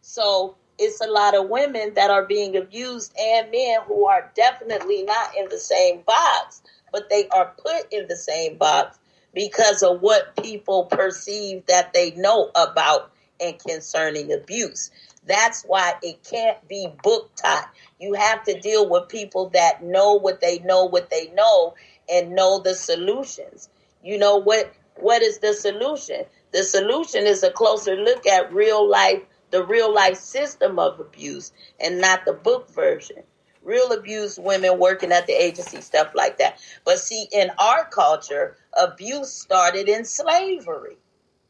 So it's a lot of women that are being abused, and men who are definitely not in the same box, but they are put in the same box because of what people perceive that they know about and concerning abuse. That's why it can't be book taught. You have to deal with people that know what they know, and know the solutions. You know what is the solution? The solution is a closer look at real life, the real life system of abuse, and not the book version. Real abused women working at the agency, stuff like that. But see, in our culture, abuse started in slavery.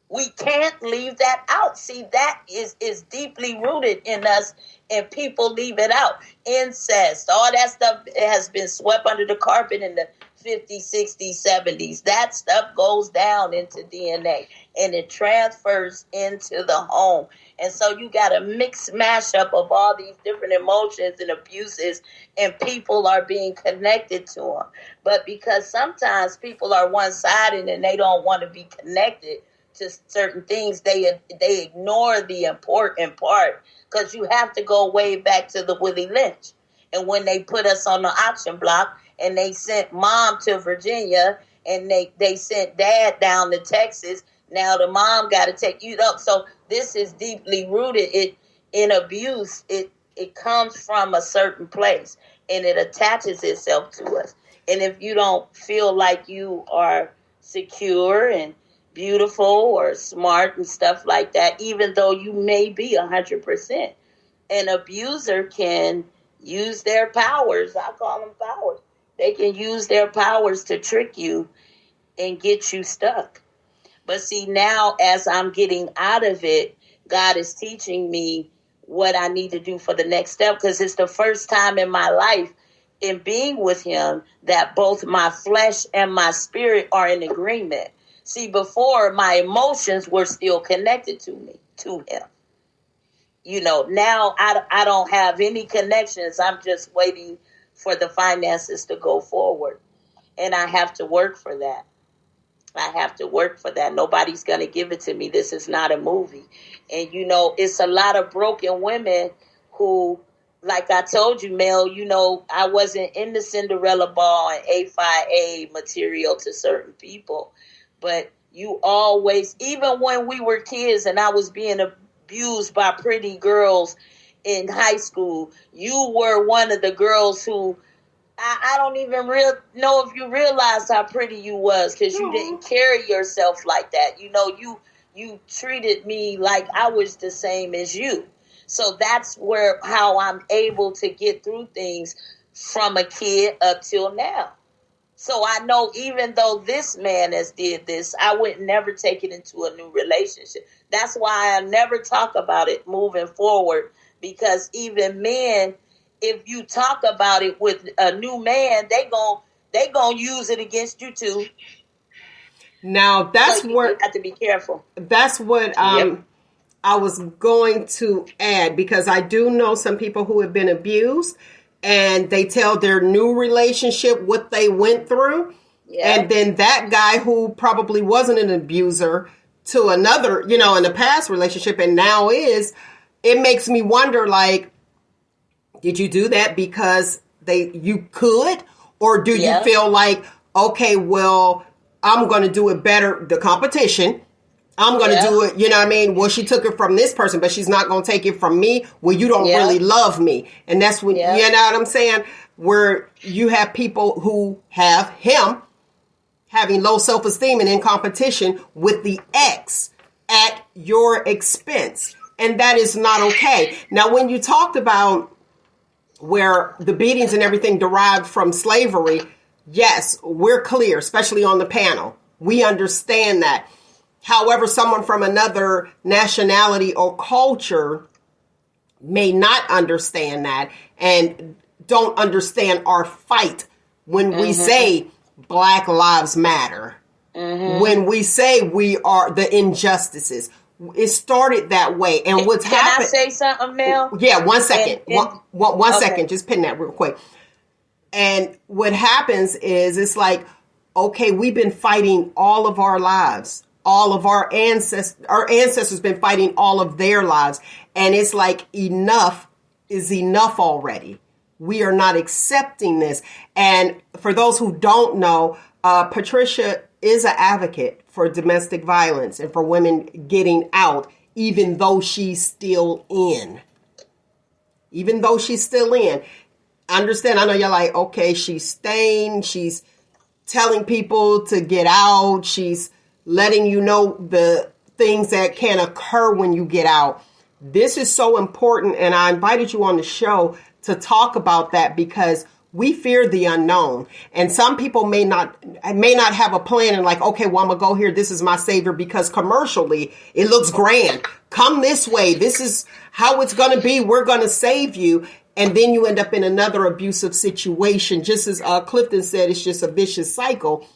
We can't leave that out. See, that is deeply rooted in us, and people leave it out. Incest, all that stuff has been swept under the carpet in the 50s, 60s, 70s. That stuff goes down into DNA, and it transfers into the home. And so you got a mixed mashup of all these different emotions and abuses, and people are being connected to them. But because sometimes people are one-sided and they don't want to be connected to certain things, they ignore the important part, because you have to go way back to the Willie Lynch. And when they put us on the auction block and they sent mom to Virginia and they sent dad down to Texas, now the mom got to take you up. So this is deeply rooted in abuse. It comes from a certain place, and it attaches itself to us. And if you don't feel like you are secure and beautiful or smart and stuff like that, even though you may be 100%, an abuser can use their powers. I call them powers. They can use their powers to trick you and get you stuck. But see, now as I'm getting out of it, God is teaching me what I need to do for the next step, because it's the first time in my life, in being with him, that both my flesh and my spirit are in agreement. See, before, my emotions were still connected to him. You know, now I don't have any connections. I'm just waiting for the finances to go forward. And I have to work for that. Nobody's going to give it to me. This is not a movie. And, you know, it's a lot of broken women who, like I told you, Mel, you know, I wasn't in the Cinderella ball and A5A material to certain people. But you always, even when we were kids and I was being abused by pretty girls in high school, you were one of the girls who, I don't even know if you realized how pretty you was, because you didn't carry yourself like that. You know, you treated me like I was the same as you. So that's how I'm able to get through things from a kid up till now. So I know, even though this man has did this, I would never take it into a new relationship. That's why I never talk about it moving forward, because even men, if you talk about it with a new man, they gon' use it against you too. Now that's so where you have to be careful. That's what I was going to add, because I do know some people who have been abused, and they tell their new relationship what they went through. Yeah. And then that guy who probably wasn't an abuser to another, you know, in the past relationship and now is, it makes me wonder, like, did you do that because you could? Or do you feel like, okay, well, I'm going to do it better, the competition. I'm going to do it, you know what I mean? Well, she took it from this person, but she's not going to take it from me. Well, you don't really love me. And that's when, you know what I'm saying? Where you have people who have him having low self-esteem and in competition with the ex at your expense. And that is not okay. Now, when you talked about where the beatings and everything derived from slavery, yes, we're clear, especially on the panel. We understand that. However, someone from another nationality or culture may not understand that and don't understand our fight when we say Black Lives Matter, when we say we are the injustices. It started that way. And what's happened... Can I say something, Mel? Yeah, 1 second. One second. Just pin that real quick. And what happens is, it's like, okay, we've been fighting all of our lives. All of our ancestors been fighting all of their lives. And it's like, enough is enough already. We are not accepting this. And for those who don't know, Patricia is an advocate for domestic violence and for women getting out, even though she's still in. Even though she's still in. Understand, I know you're like, okay, she's staying, she's telling people to get out, she's letting you know the things that can occur when you get out. This is so important, and I invited you on the show to talk about that because we fear the unknown. And some people may not have a plan and like, okay, well, I'm gonna go here. This is my savior because commercially it looks grand. Come this way. This is how it's gonna be. We're gonna save you. And then you end up in another abusive situation. Just as Clifton said, it's just a vicious cycle.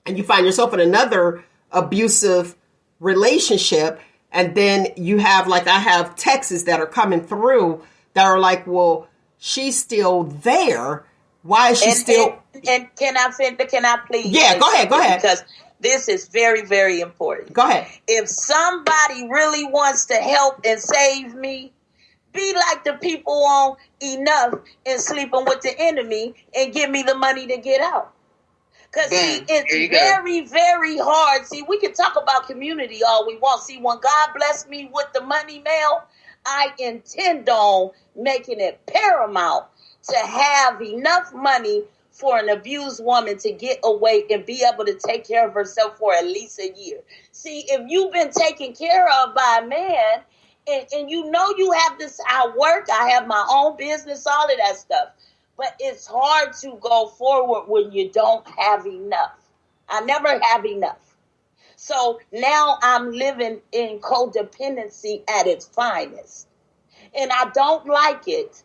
And you find yourself in another abusive relationship. And then you have, like, I have texts that are coming through that are like, well, she's still there. Why is she still? And can I please? Yeah, go ahead. Because this is very, very important. Go ahead. If somebody really wants to help and save me, be like the people on Enough and Sleeping with the Enemy and give me the money to get out. Because it's very, very hard. See, we can talk about community all we want. See, when God blessed me with the money, Mel, I intend on making it paramount to have enough money for an abused woman to get away and be able to take care of herself for at least a year. See, if you've been taken care of by a man, and you know you have this, I work, I have my own business, all of that stuff. But it's hard to go forward when you don't have enough. I never have enough. So now I'm living in codependency at its finest. And I don't like it.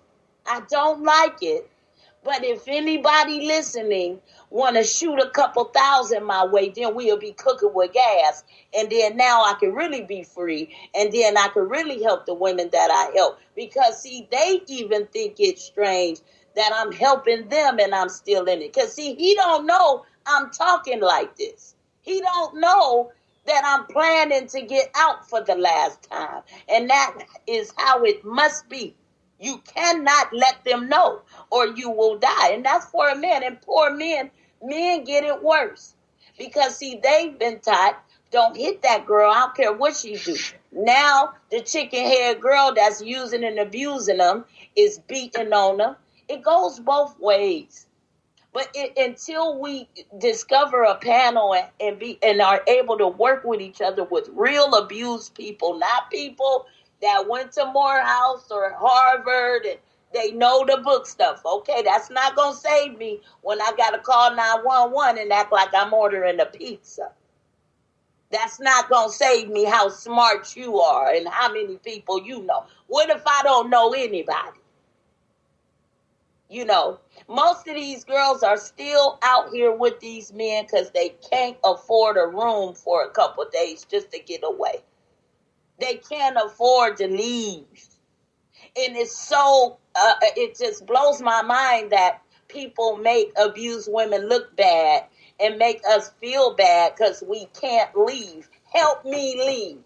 But if anybody listening want to shoot a couple thousand my way, then we'll be cooking with gas. And then now I can really be free. And then I can really help the women that I help. Because, see, they even think it's strange that I'm helping them and I'm still in it. Because, see, he don't know I'm talking like this. He don't know that I'm planning to get out for the last time. And that is how it must be. You cannot let them know or you will die. And that's for a man. And poor men get it worse. Because, see, they've been taught, don't hit that girl. I don't care what she do. Now, the chicken-haired girl that's using and abusing them is beating on them. It goes both ways. But until we discover a panel and are able to work with each other with real abused people, not people that went to Morehouse or Harvard and they know the book stuff. Okay, that's not going to save me when I got to call 911 and act like I'm ordering a pizza. That's not going to save me how smart you are and how many people you know. What if I don't know anybody? You know, most of these girls are still out here with these men because they can't afford a room for a couple of days just to get away. They can't afford to leave. And it's so, it just blows my mind that people make abused women look bad and make us feel bad because we can't leave. Help me leave.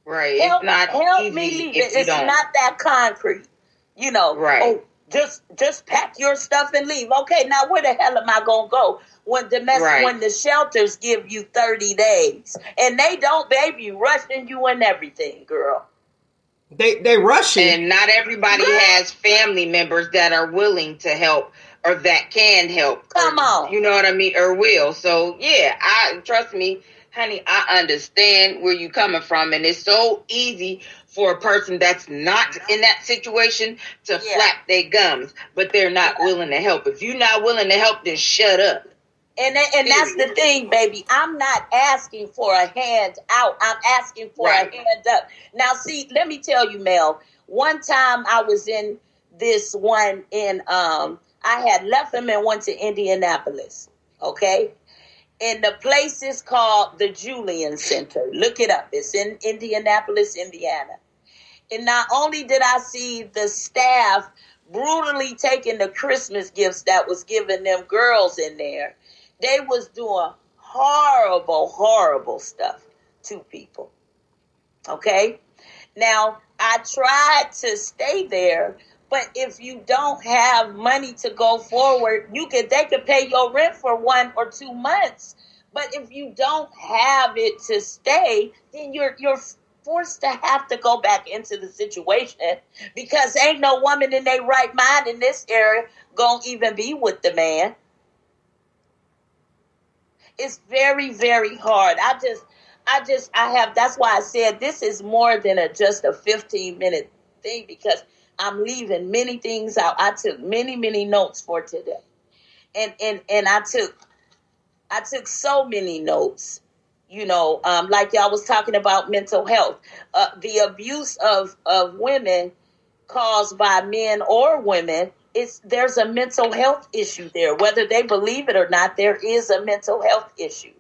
Right. Help it's me leave. It's not that concrete. You know, right. Oh, just pack your stuff and leave. Okay, now where the hell am I going to go when the shelters give you 30 days? And they don't, baby, rushing you and everything, girl. They rush you. And not everybody has family members that are willing to help or that can help. Come on. You know what I mean? Or will. So, yeah, trust me, honey, I understand where you're coming from. And it's so easy for a person that's not in that situation to flap their gums, but they're not willing to help. If you're not willing to help, then shut up. And that's the thing, baby. I'm not asking for a hand out. I'm asking for a hand up. Now, see, let me tell you, Mel, one time I was in this one I had left him and went to Indianapolis, okay? And the place is called the Julian Center. Look it up. It's in Indianapolis, Indiana. And not only did I see the staff brutally taking the Christmas gifts that was given them girls in there, they was doing horrible, horrible stuff to people. Okay? Now, I tried to stay there, but if you don't have money to go forward, they could pay your rent for 1 or 2 months. But if you don't have it to stay, then you're forced to have to go back into the situation because ain't no woman in their right mind in this area gonna even be with the man. It's very, very hard. That's why I said this is more than just a 15-minute thing because I'm leaving many things out. I took many, many notes for today. And I took so many notes, like y'all was talking about mental health, the abuse of women caused by men or women. There's a mental health issue there, whether they believe it or not. There is a mental health issue,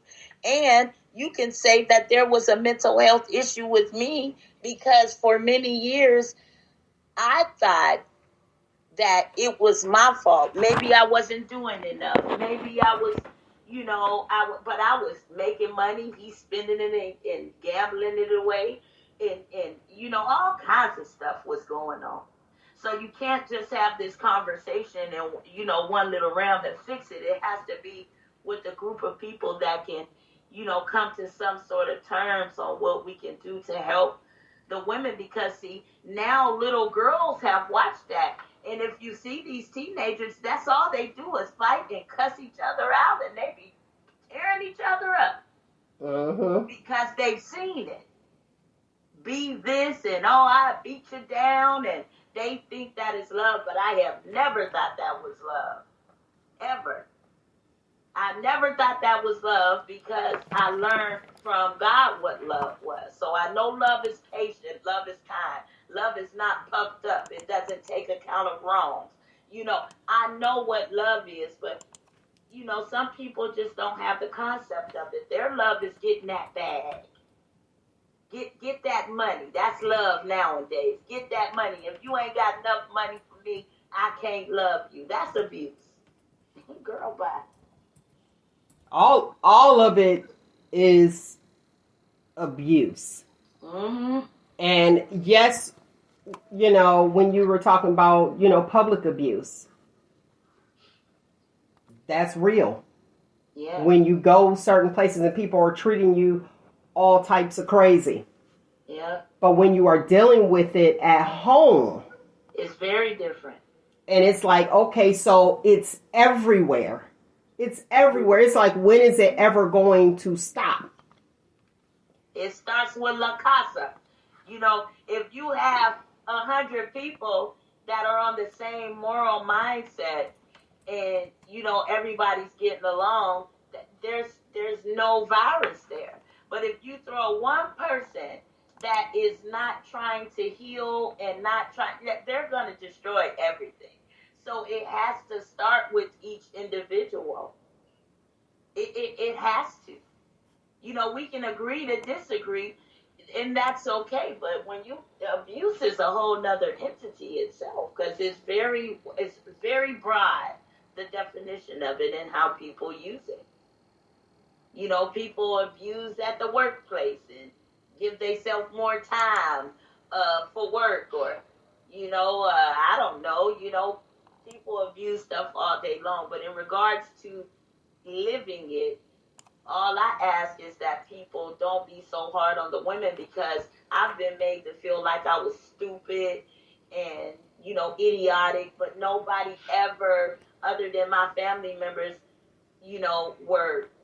and you can say that there was a mental health issue with me because for many years I thought that it was my fault. Maybe I wasn't doing enough. Maybe I was, but I was making money. He's spending it and gambling it away. And all kinds of stuff was going on. So you can't just have this conversation and, one little round and fix it. It has to be with a group of people that can, come to some sort of terms on what we can do to help the women. Because, see, now little girls have watched that. And if you see these teenagers, that's all they do is fight and cuss each other out, and they be tearing each other up. Uh-huh. Because they've seen it. Be this and, I beat you down, and they think that is love, but I have never thought that was love. Ever. I never thought that was love because I learned from God what love was. So I know love is patient, love is kind. Love is not puffed up. It doesn't take account of wrongs. I know what love is, but, some people just don't have the concept of it. Their love is getting that bag. Get that money. That's love nowadays. Get that money. If you ain't got enough money for me, I can't love you. That's abuse. Girl, bye. All of it is abuse. Mm-hmm. And yes, when you were talking about, public abuse, that's real. Yeah. When you go certain places and people are treating you all types of crazy. Yeah. But when you are dealing with it at home, it's very different. And it's like, okay, so it's everywhere. It's everywhere. It's like, when is it ever going to stop? It starts with La Casa. If you have 100 people that are on the same moral mindset and, everybody's getting along, there's no virus there. But if you throw one person that is not trying to heal and not trying, they're going to destroy everything. So it has to start with each individual. It has to. We can agree to disagree, and that's okay. But when abuse is a whole nother entity itself, because it's very broad, the definition of it and how people use it. People abuse at the workplace and give themselves more time for work, or I don't know. People abuse stuff all day long, but in regards to living it, all I ask is that people don't be so hard on the women, because I've been made to feel like I was stupid and, idiotic, but nobody ever, other than my family members,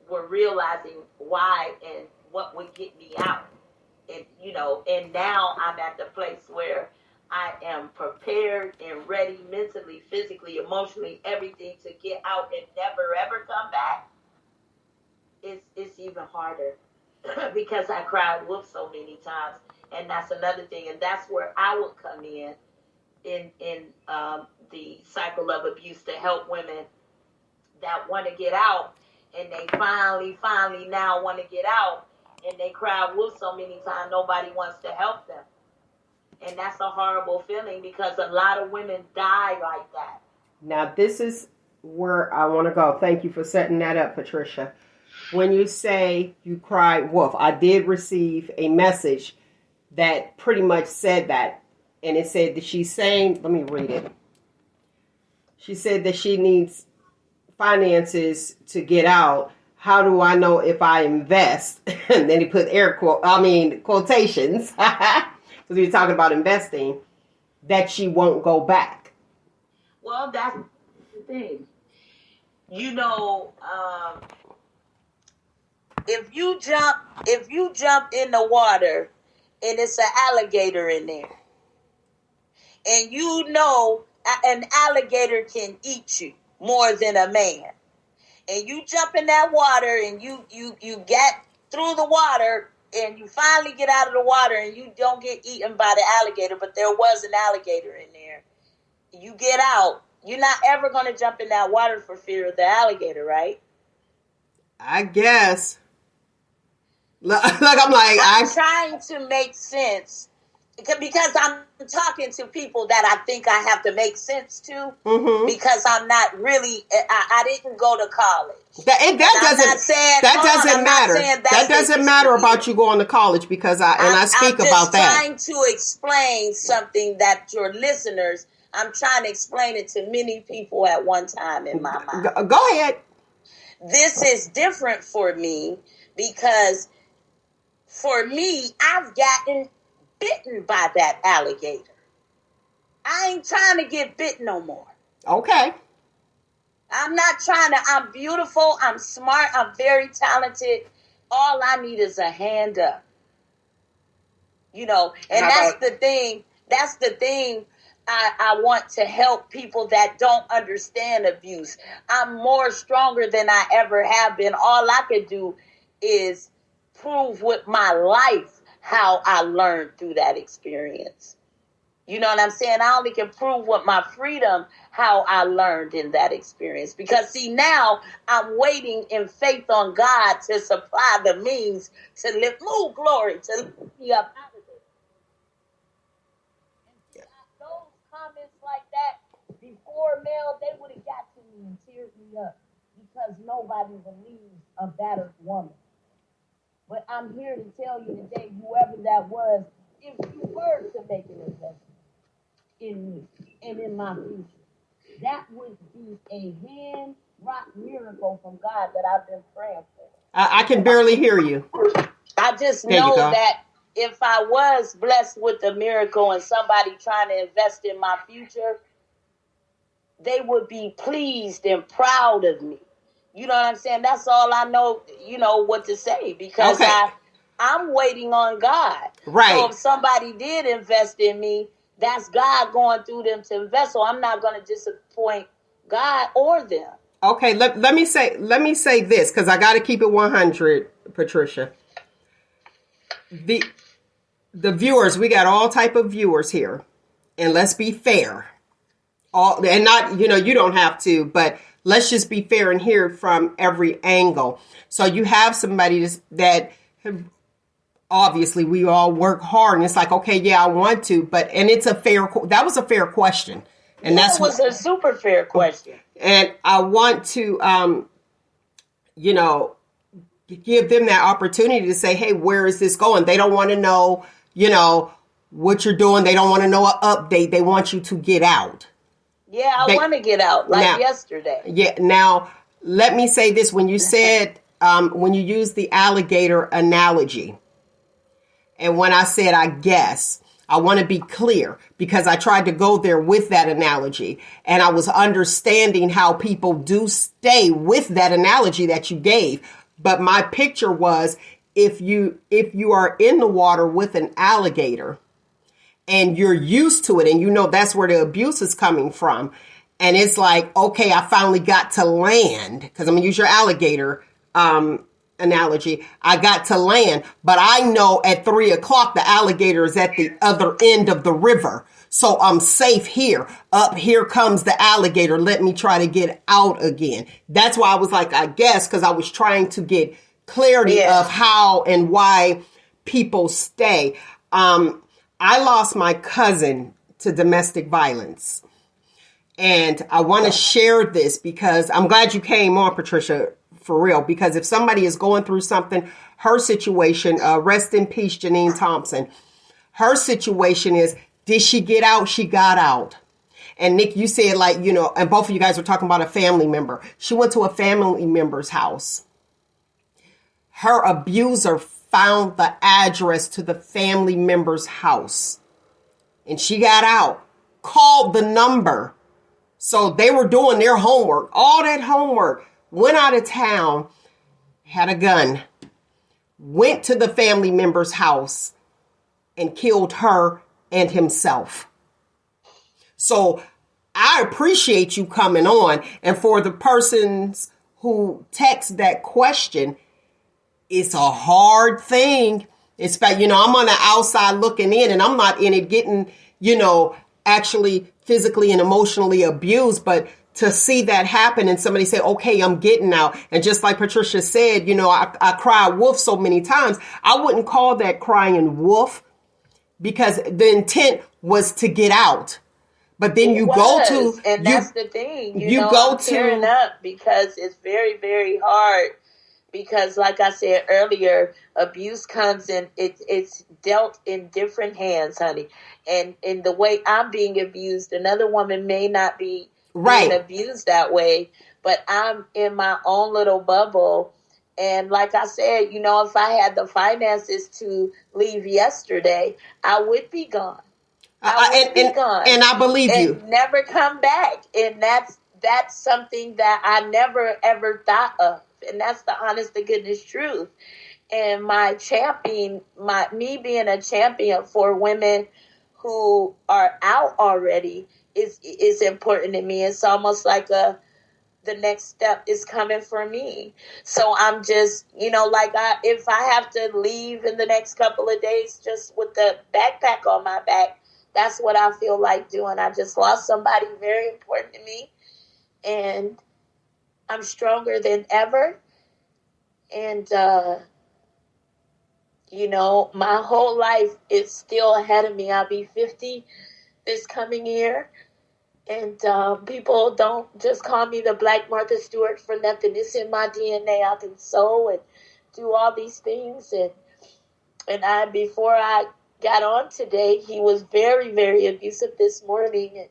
were realizing why and what would get me out. And, and now I'm at the place where I am prepared and ready mentally, physically, emotionally, everything to get out and never, ever come back. It's even harder because I cried wolf so many times. And that's another thing. And that's where I would come in the cycle of abuse to help women that want to get out. And they finally now want to get out. And they cry wolf so many times, nobody wants to help them. And that's a horrible feeling, because a lot of women die like that. Now, this is where I want to go. Thank you for setting that up, Patricia. When you say you cried wolf, I did receive a message that pretty much said that. And it said that she's saying, let me read it. She said that she needs finances to get out. how do I know if I invest? And then he put quotations, because we were talking about investing, that she won't go back. Well, that's the thing. You know, if you jump in the water and it's an alligator in there, and you know an alligator can eat you more than a man, and you jump in that water and you get through the water and you finally get out of the water and you don't get eaten by the alligator, but there was an alligator in there. You get out. You're not ever going to jump in that water for fear of the alligator, right? I guess. I'm trying to make sense because I'm talking to people that I think I have to make sense to, because I'm not really, I didn't go to college. That doesn't matter about you going to college, because I speak about that. I'm just trying to explain something that your listeners, I'm trying to explain it to many people at one time in my mind. Go ahead. This is different for me because for me, I've gotten bitten by that alligator. I ain't trying to get bit no more. Okay. I'm not trying to. I'm beautiful. I'm smart. I'm very talented. All I need is a hand up. You know, and that's the thing. That's the thing. I want to help people that don't understand abuse. I'm more stronger than I ever have been. All I could do is prove with my life how I learned through that experience. You know what I'm saying? I only can prove with my freedom how I learned in that experience. Because see, now I'm waiting in faith on God to supply the means to lift, glory, to lift me up out of it. And see, those comments like that before, Mel, they would have got to me and teared me up because nobody believes a battered woman. But I'm here to tell you today, whoever that was, if you were to make an investment in me and in my future, that would be a hand-wrought miracle from God that I've been praying for. I can barely hear you. I just know that if I was blessed with a miracle and somebody trying to invest in my future, they would be pleased and proud of me. You know what I'm saying? That's all I know, what to say, because I'm waiting on God. Right. So if somebody did invest in me, that's God going through them to invest. So I'm not going to disappoint God or them. Okay, let me say this, because I got to keep it 100, Patricia. The viewers, we got all type of viewers here, and let's be fair. And not, you don't have to, but let's just be fair and hear it from every angle. So you have somebody that obviously we all work hard, and it's like, okay, yeah, I want to, and it's that was a fair question. And that was a super fair question. And I want to, give them that opportunity to say, hey, where is this going? They don't want to know, what you're doing. They don't want to know an update. They want you to get out. Yeah, I want to get out yesterday. Yeah. Now, let me say this. When you said, when you used the alligator analogy, and when I said, I guess, I want to be clear, because I tried to go there with that analogy, and I was understanding how people do stay with that analogy that you gave. But my picture was, if you are in the water with an alligator and you're used to it, and that's where the abuse is coming from, and it's like, okay, I finally got to land, because I'm going to use your alligator analogy. I got to land, but I know at 3:00 the alligator is at the other end of the river. So I'm safe here. Up here comes the alligator. Let me try to get out again. That's why I was like, I guess, because I was trying to get clarity of how and why people stay. I lost my cousin to domestic violence. And I want to share this because I'm glad you came on, Patricia, for real. Because if somebody is going through something, her situation, rest in peace, Janine Thompson, her situation is, did she get out? She got out. And Nick, you said and both of you guys were talking about a family member. She went to a family member's house. her abuser found the address to the family member's house. And she got out, called the number. So they were doing their homework, all that homework, went out of town, had a gun, went to the family member's house and killed her and himself. So I appreciate you coming on. And for the persons who text that question, it's a hard thing. It's about, I'm on the outside looking in, and I'm not in it getting, actually physically and emotionally abused, but to see that happen and somebody say, okay, I'm getting out. And just like Patricia said, I cried wolf so many times. I wouldn't call that crying wolf because the intent was to get out. But then that's the thing. I'm tearing up because it's very, very hard. Because like I said earlier, abuse comes in, it's dealt in different hands, honey. And in the way I'm being abused, another woman may not be being abused that way, but I'm in my own little bubble. And like I said, if I had the finances to leave yesterday, I would be gone. I would be gone. And I believe you. Never come back. And that's something that I never, ever thought of. And that's the honest to goodness truth. And me being a champion for women who are out already is important to me. It's almost like the next step is coming for me. So I'm just, if I have to leave in the next couple of days just with the backpack on my back, that's what I feel like doing. I just lost somebody very important to me, and I'm stronger than ever. And, my whole life is still ahead of me. I'll be 50 this coming year. And people don't just call me the Black Martha Stewart for nothing. It's in my DNA. I can sew and do all these things. And before I got on today, he was very, very abusive this morning.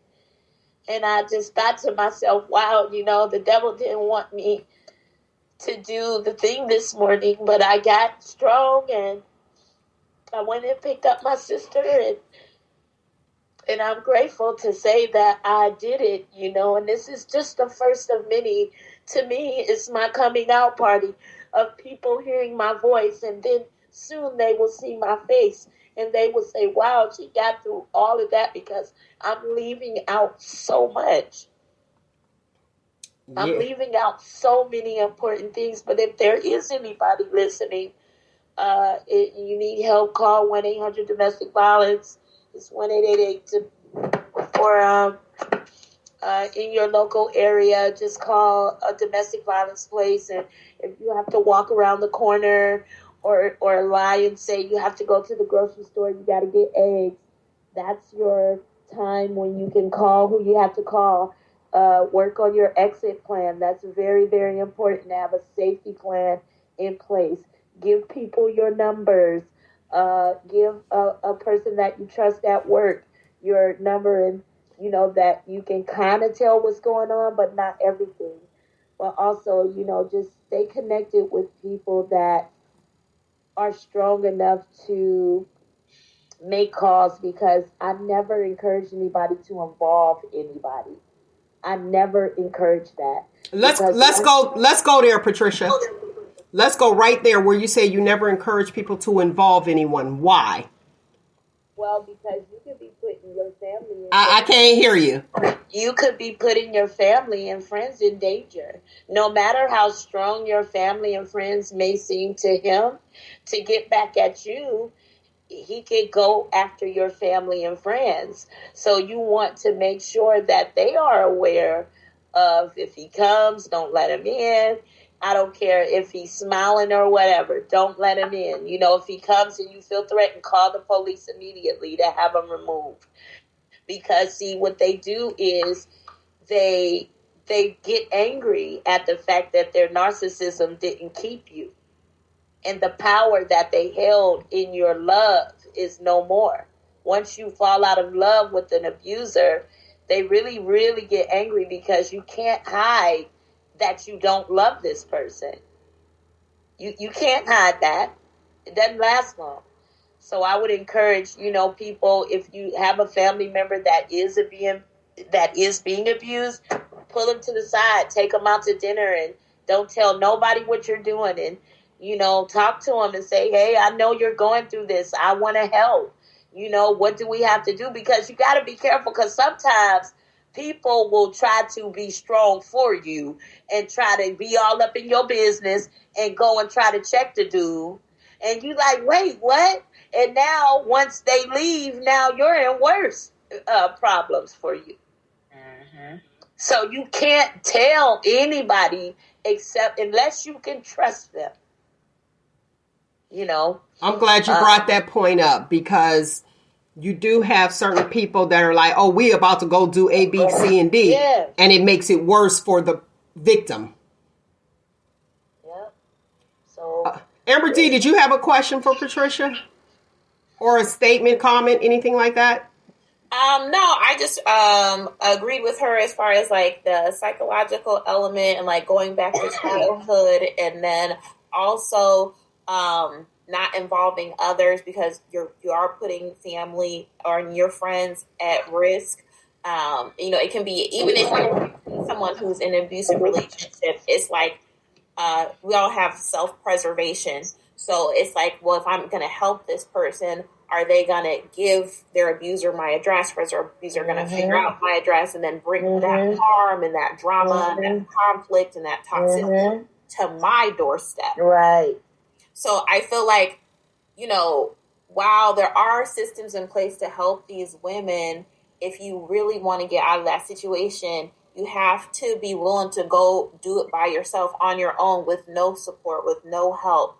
And I just thought to myself, wow, the devil didn't want me to do the thing this morning, but I got strong and I went and picked up my sister, and I'm grateful to say that I did it, and this is just the first of many. To me, it's my coming out party of people hearing my voice, and then soon they will see my face and they will say, wow, she got through all of that, because I'm leaving out so much. Yeah. I'm leaving out so many important things. But if there is anybody listening, you need help, call 1-800-DOMESTIC-VIOLENCE. It's 1-888 or in your local area, just call a domestic violence place. And if you have to walk around the corner or lie and say you have to go to the grocery store, you got to get eggs, that's your time when you can call who you have to call. Work on your exit plan. That's very, very important to have a safety plan in place. Give people your numbers. Give a person that you trust at work your number, and that you can kind of tell what's going on, but not everything. But also, just stay connected with people that are strong enough to make calls, because I never encourage anybody to involve anybody. I never encourage that. Let's go there, Patricia. Let's go right there where you say you never encourage people to involve anyone. Why? Well, because you could be putting your family in I can't hear you. You could be putting your family and friends in danger. No matter how strong your family and friends may seem to him, to get back at you, he could go after your family and friends. So you want to make sure that they are aware of, if he comes, don't let him in. I don't care if he's smiling or whatever. Don't let him in. If he comes and you feel threatened, call the police immediately to have him removed. Because, see, what they do is they get angry at the fact that their narcissism didn't keep you. And the power that they held in your love is no more. Once you fall out of love with an abuser, they really, really get angry, because you can't hide that you don't love this person. You can't hide that. It doesn't last long. So I would encourage, people, if you have a family member that is being abused, pull them to the side, take them out to dinner, and don't tell nobody what you're doing. And, talk to them and say, hey, I know you're going through this. I want to help. What do we have to do? Because you got to be careful, because sometimes people will try to be strong for you and try to be all up in your business and go and try to check the dude. And you like, wait, what? And now once they leave, now you're in worse problems for you. Mm-hmm. So you can't tell anybody except unless you can trust them. I'm glad you brought that point up, because you do have certain people that are like, oh, we about to go do A, B, C, and D. Yeah. And it makes it worse for the victim. Yep. So, Amber D, did you have a question for Patricia? Or a statement, comment, anything like that? No, I just agreed with her as far as like the psychological element and like going back to childhood, and then also not involving others, because you are putting family or your friends at risk. It can be, even if you're someone who's in an abusive relationship, it's like we all have self-preservation. So it's like, well, if I'm going to help this person, are they going to give their abuser my address, or is their abuser going to figure out my address and then bring that harm and that drama and that conflict and that toxicity to my doorstep? Right. So I feel like, while there are systems in place to help these women, if you really want to get out of that situation, you have to be willing to go do it by yourself on your own with no support, with no help.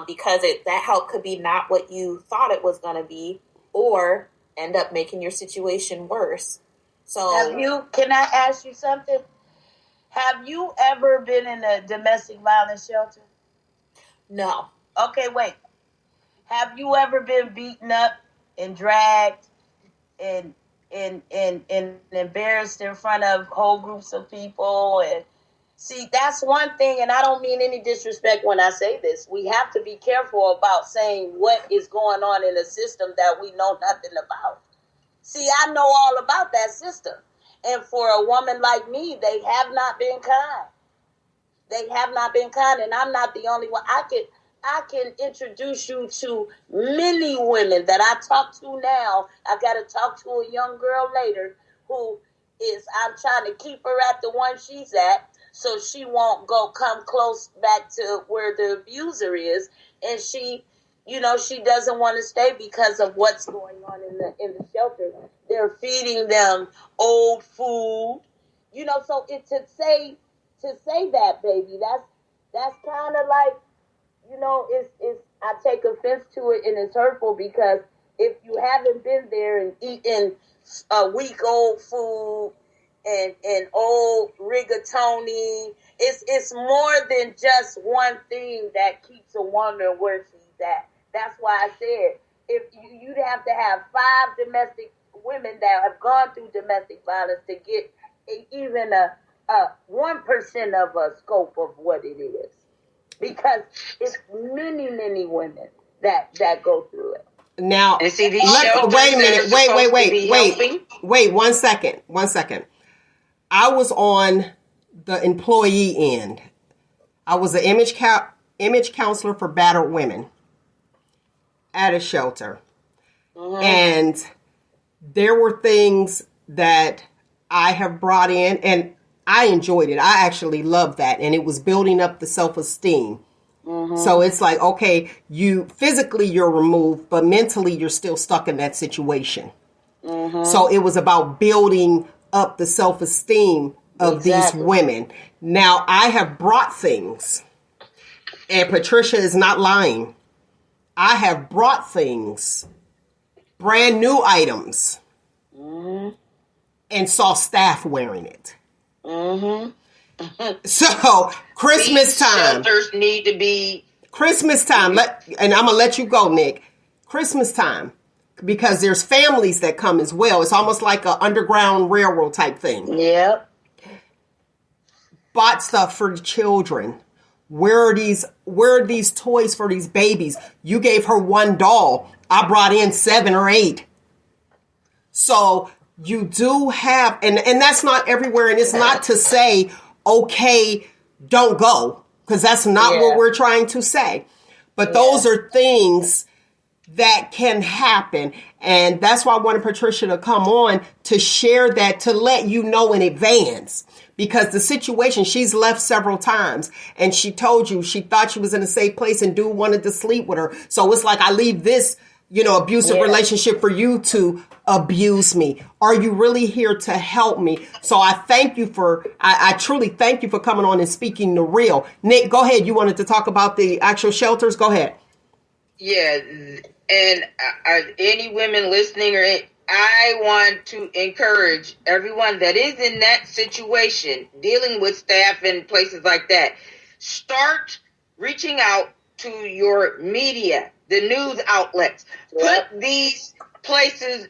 Because that help could be not what you thought it was going to be, or end up making your situation worse. So, can I ask you something? Have you ever been in a domestic violence shelter? No. Okay, wait. Have you ever been beaten up and dragged and embarrassed in front of whole groups of people? And see, that's one thing, and I don't mean any disrespect when I say this. We have to be careful about saying what is going on in a system that we know nothing about. See, I know all about that system. And for a woman like me, they have not been kind. They have not been kind, and I'm not the only one. I can introduce you to many women that I talk to now. I got to talk to a young girl later who I'm trying to keep her at the one she's at, so she won't come close back to where the abuser is. And she doesn't want to stay because of what's going on in the shelter. They're feeding them old food, so to say that, baby, that's kind of like, it's I take offense to it, and it's hurtful, because if you haven't been there and eaten a week-old food and old rigatoni, it's more than just one thing that keeps a woman where she's at. That's why I said, if you'd have to have 5 domestic women that have gone through domestic violence to get even a 1% of a scope of what it is. Because it's many, many women that go through it. Now, wait a minute. Wait, 1 second. 1 second. I was on the employee end. I was an image counselor for battered women at a shelter. Mm-hmm. And there were things that I have brought in, and I enjoyed it. I actually loved that. And it was building up the self-esteem. Mm-hmm. So it's like, okay, you're removed, but mentally you're still stuck in that situation. Mm-hmm. So it was about building up the self-esteem of these women. Now, I have brought things, and Patricia is not lying. I have brought things, brand new items, and saw staff wearing it. Mm-hmm. So Christmas time. Shelters need to be Christmas time. And I'm gonna let you go, Nick. Christmas time, because there's families that come as well. It's almost like an underground railroad type thing. Yep. Bought stuff for the children. Where are these toys for these babies? You gave her one doll. I brought in 7 or 8. So you do have, and that's not everywhere. And it's not to say, okay, don't go, because that's not what we're trying to say. But those are things that can happen. And that's why I wanted Patricia to come on to share that, to let you know in advance. Because the situation, she's left several times, and she told you she thought she was in a safe place and dude wanted to sleep with her. So it's like, I leave this, abusive relationship for you to abuse me. Are you really here to help me? So I thank you I truly thank you for coming on and speaking the real. Nick, go ahead. You wanted to talk about the actual shelters? Go ahead. Yeah. And any women listening, I want to encourage everyone that is in that situation, dealing with staff and places like that, start reaching out to your media, the news outlets. Put these places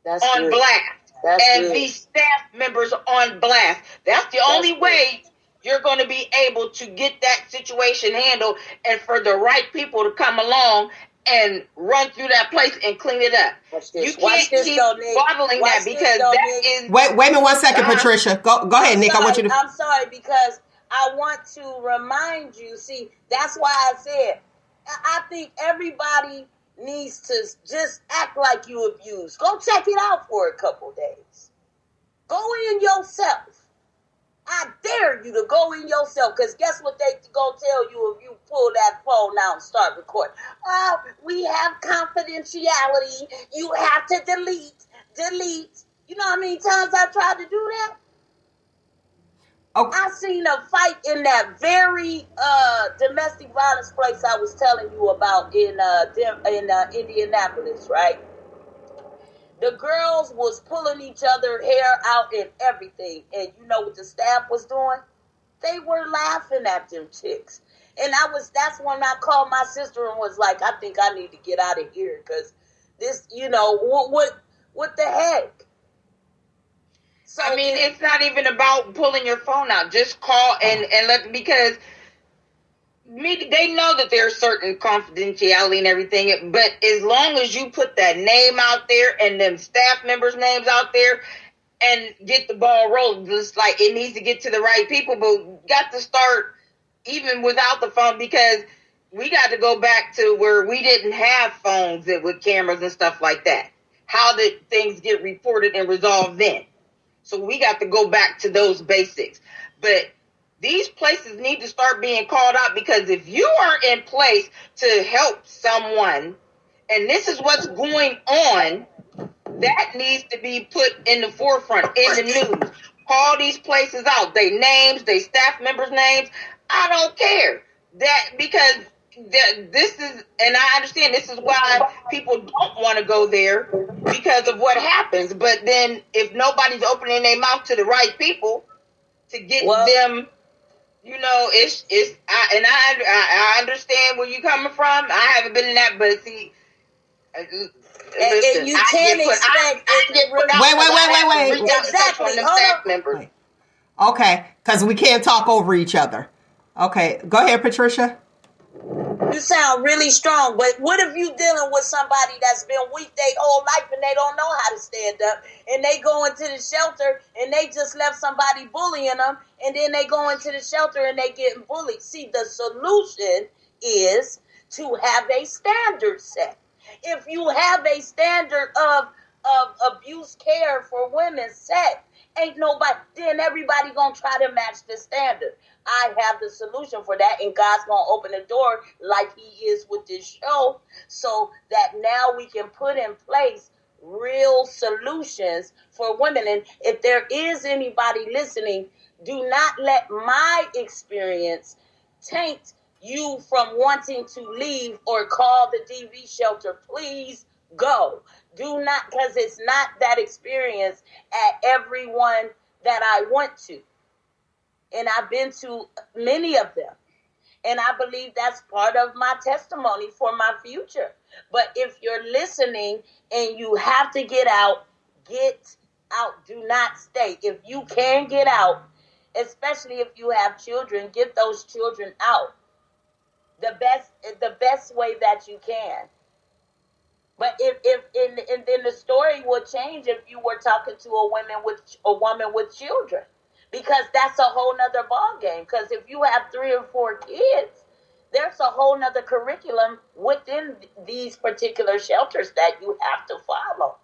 on blast and these staff members on blast. That's the only way you're going to be able to get that situation handled, and for the right people to come along and run through that place and clean it up. You can't keep bottling that, because that is... Wait a minute, 1 second, Patricia. Go ahead, Nick. I want you to... I'm sorry, because I want to remind you. See, that's why I said, I think everybody needs to just act like you abused. Go check it out for a couple days. Go in yourself. I dare you to go in yourself, because guess what they gonna tell you if you pull that phone out and start recording? Oh, we have confidentiality. You have to delete. You know how many times I tried to do that? Okay. I seen a fight in that very domestic violence place I was telling you about in Indianapolis, right? The girls was pulling each other hair out and everything. And you know what the staff was doing? They were laughing at them chicks. And that's when I called my sister and was like, I think I need to get out of here, because this, what the heck? So, I mean, it's not even about pulling your phone out. Just call and because they know that there's certain confidentiality and everything, but as long as you put that name out there and them staff members' names out there and get the ball rolling, just like it needs to get to the right people, but got to start even without the phone, because we got to go back to where we didn't have phones with cameras and stuff like that. How did things get reported and resolved then? So we got to go back to those basics. But these places need to start being called out, because if you are in place to help someone and this is what's going on, that needs to be put in the forefront, in the news. Call these places out, their names, their staff members' names. I don't care. Because this is, and I understand this is why people don't want to go there, because of what happens. But then if nobody's opening their mouth to the right people to get them, I understand where you're coming from. I haven't been in that, but see, listen, and you can't expect. Wait. Exactly. Wait. Okay, because we can't talk over each other. Okay, go ahead, Patricia. You sound really strong, but what if you dealing with somebody that's been weak their whole life and they don't know how to stand up, and they go into the shelter and they just left somebody bullying them, and then they go into the shelter and they getting bullied? See, the solution is to have a standard set. If you have a standard of abuse care for women set, ain't nobody, then everybody gonna try to match the standard. I have the solution for that, and God's gonna open the door like he is with this show, so that now we can put in place real solutions for women. And if there is anybody listening, do not let my experience taint you from wanting to leave or call the DV shelter. Please go. Do not, because it's not that experience at everyone that I went to. And I've been to many of them. And I believe that's part of my testimony for my future. But if you're listening and you have to get out, get out. Do not stay. If you can get out, especially if you have children, get those children out the best way that you can. But and then the story would change if you were talking to a woman with children, because that's a whole nother ball game. Because if you have 3 or 4 kids, there's a whole nother curriculum within these particular shelters that you have to follow.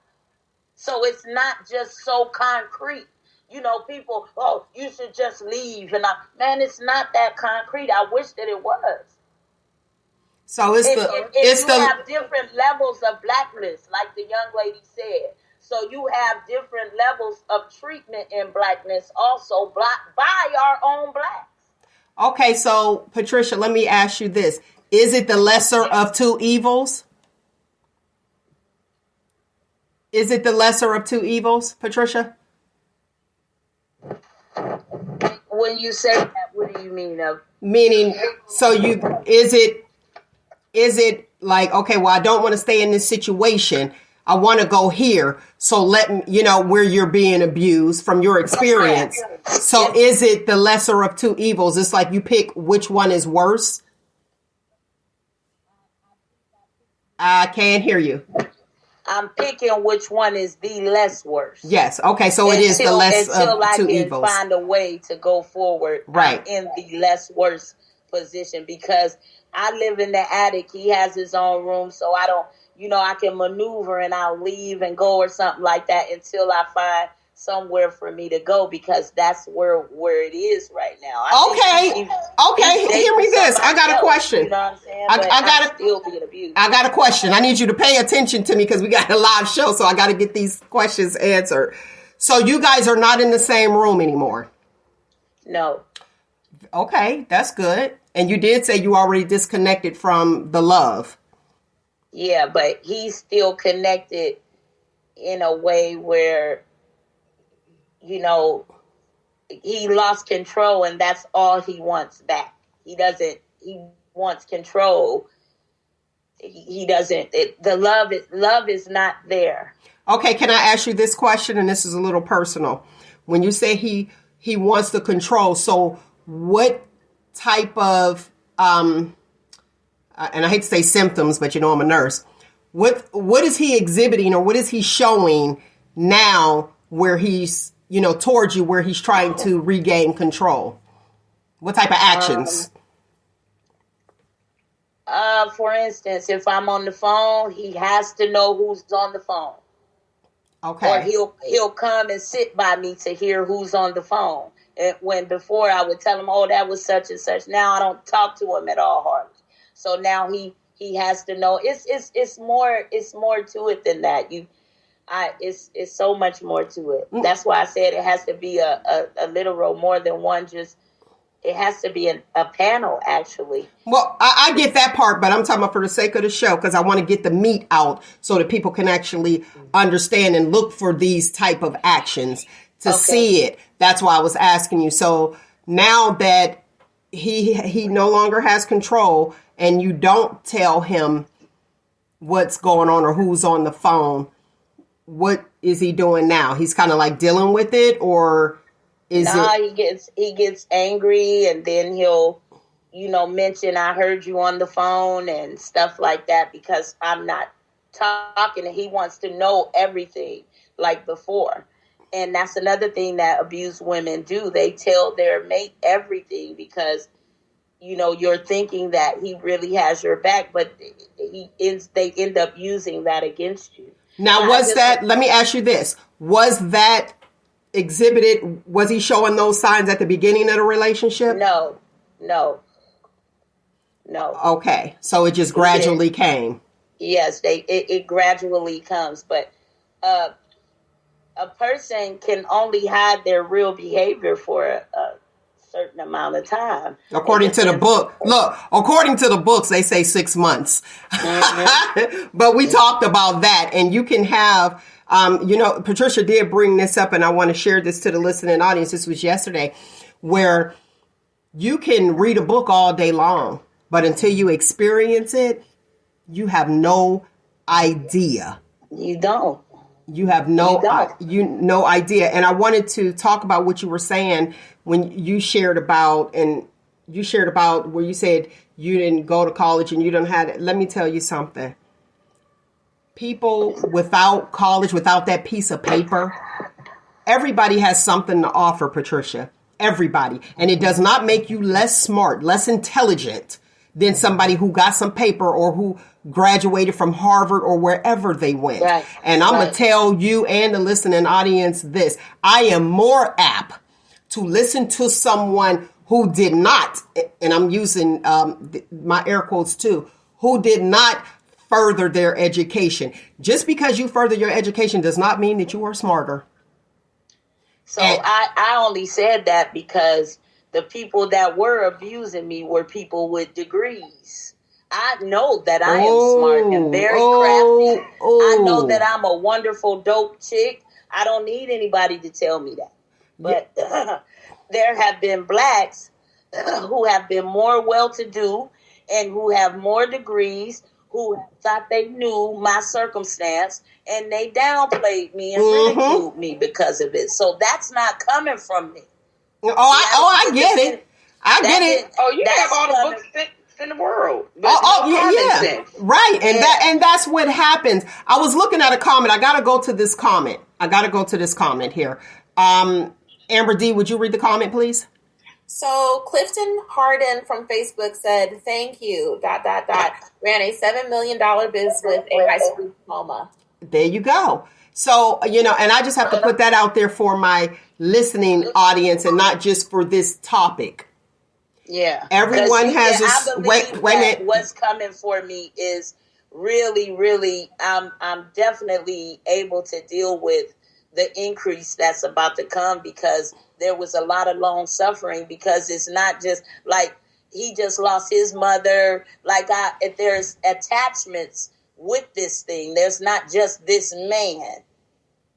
So it's not just so concrete. You know, people, oh, you should just leave. And man, it's not that concrete. I wish that it was. So If you have different levels of blackness, like the young lady said. So you have different levels of treatment in blackness also by our own blacks. Okay, so Patricia, let me ask you this. Is it the lesser of 2 evils? Is it the lesser of 2 evils, Patricia? When you say that, what do you mean of? Meaning, so is it like, okay, well, I don't want to stay in this situation. I want to go here. So where you're being abused from your experience. So is it the lesser of 2 evils? It's like you pick which one is worse. I can't hear you. I'm picking which one is the less worse. Yes. Okay. So it is the less of 2 evils. Until I can find a way to go forward. Right. I'm in the less worse position because I live in the attic. He has his own room. So I don't, I can maneuver and I'll leave and go or something like that until I find somewhere for me to go, because that's where it is right now. Okay. Hear me this. I got a question. You know what I'm saying? I'm still being abused. I got a question. I need you to pay attention to me because we got a live show. So I got to get these questions answered. So you guys are not in the same room anymore? No. Okay. That's good. And you did say you already disconnected from the love. Yeah, but he's still connected in a way where, he lost control, and that's all he wants back. He wants control. The love is not there. Okay. Can I ask you this question? And this is a little personal. When you say he wants the control, so what type of, and I hate to say symptoms, but I'm a nurse. What is he exhibiting, or what is he showing now where he's, towards you, where he's trying to regain control? What type of actions? For instance, if I'm on the phone, he has to know who's on the phone. Okay. Or he'll come and sit by me to hear who's on the phone. And when before I would tell him, oh, that was such and such. Now I don't talk to him at all hardly. So now he has to know. It's more to it than that. It's so much more to it. That's why I said it has to be a literal, more than one. Just it has to be a panel, actually. Well, I get that part, but I'm talking about for the sake of the show, because I want to get the meat out so that people can actually understand and look for these type of actions to see it. That's why I was asking you. So now that he no longer has control, and you don't tell him what's going on or who's on the phone, what is he doing now? He's kind of like dealing with it, or is it? He gets angry, and then he'll, mention, I heard you on the phone and stuff like that, because I'm not talking, and he wants to know everything like before. And that's another thing that abused women do. They tell their mate everything because, you're thinking that he really has your back, but they end up using that against you. Now, let me ask you this. Was that exhibited, was he showing those signs at the beginning of the relationship? No. Okay. So it just gradually came. Yes, it gradually comes, but a person can only hide their real behavior for a certain amount of time. According to the book. Look, according to the books, they say 6 months. Mm-hmm. But we talked about that, and you can have, Patricia did bring this up, and I want to share this to the listening audience. This was yesterday, where you can read a book all day long, but until you experience it, you have no idea. You don't. You have no idea. And I wanted to talk about what you were saying when you shared about where you said you didn't go to college and you don't have it. Let me tell you something. People without college, without that piece of paper, everybody has something to offer, Patricia. Everybody. And it does not make you less smart, less intelligent than somebody who got some paper or who graduated from Harvard or wherever they went. Right. And I'm going to tell you and the listening audience this. I am more apt to listen to someone who did not, and I'm using my air quotes too, who did not further their education. Just because you further your education does not mean that you are smarter. So I only said that because the people that were abusing me were people with degrees. I know that I am smart and very crafty. I know that I'm a wonderful, dope chick. I don't need anybody to tell me that. But there have been blacks who have been more well-to-do and who have more degrees, who thought they knew my circumstance, and they downplayed me and ridiculed me because of it. So that's not coming from me. I get it. I get it. Oh, you have all the books in the world. Yeah. Right. And that's what happens. I was looking at a comment. I got to go to this comment here. Amber D, would you read the comment, please? So Clifton Harden from Facebook said, "Thank you, ... ran a $7 million biz with a high school diploma." There you go. So, and I just have to put that out there for my listening audience and not just for this topic. Yeah. Everyone has a what's coming for me is really, really, I'm definitely able to deal with the increase that's about to come, because there was a lot of long suffering, because it's not just like he just lost his mother. Like there's attachments with this thing. There's not just this man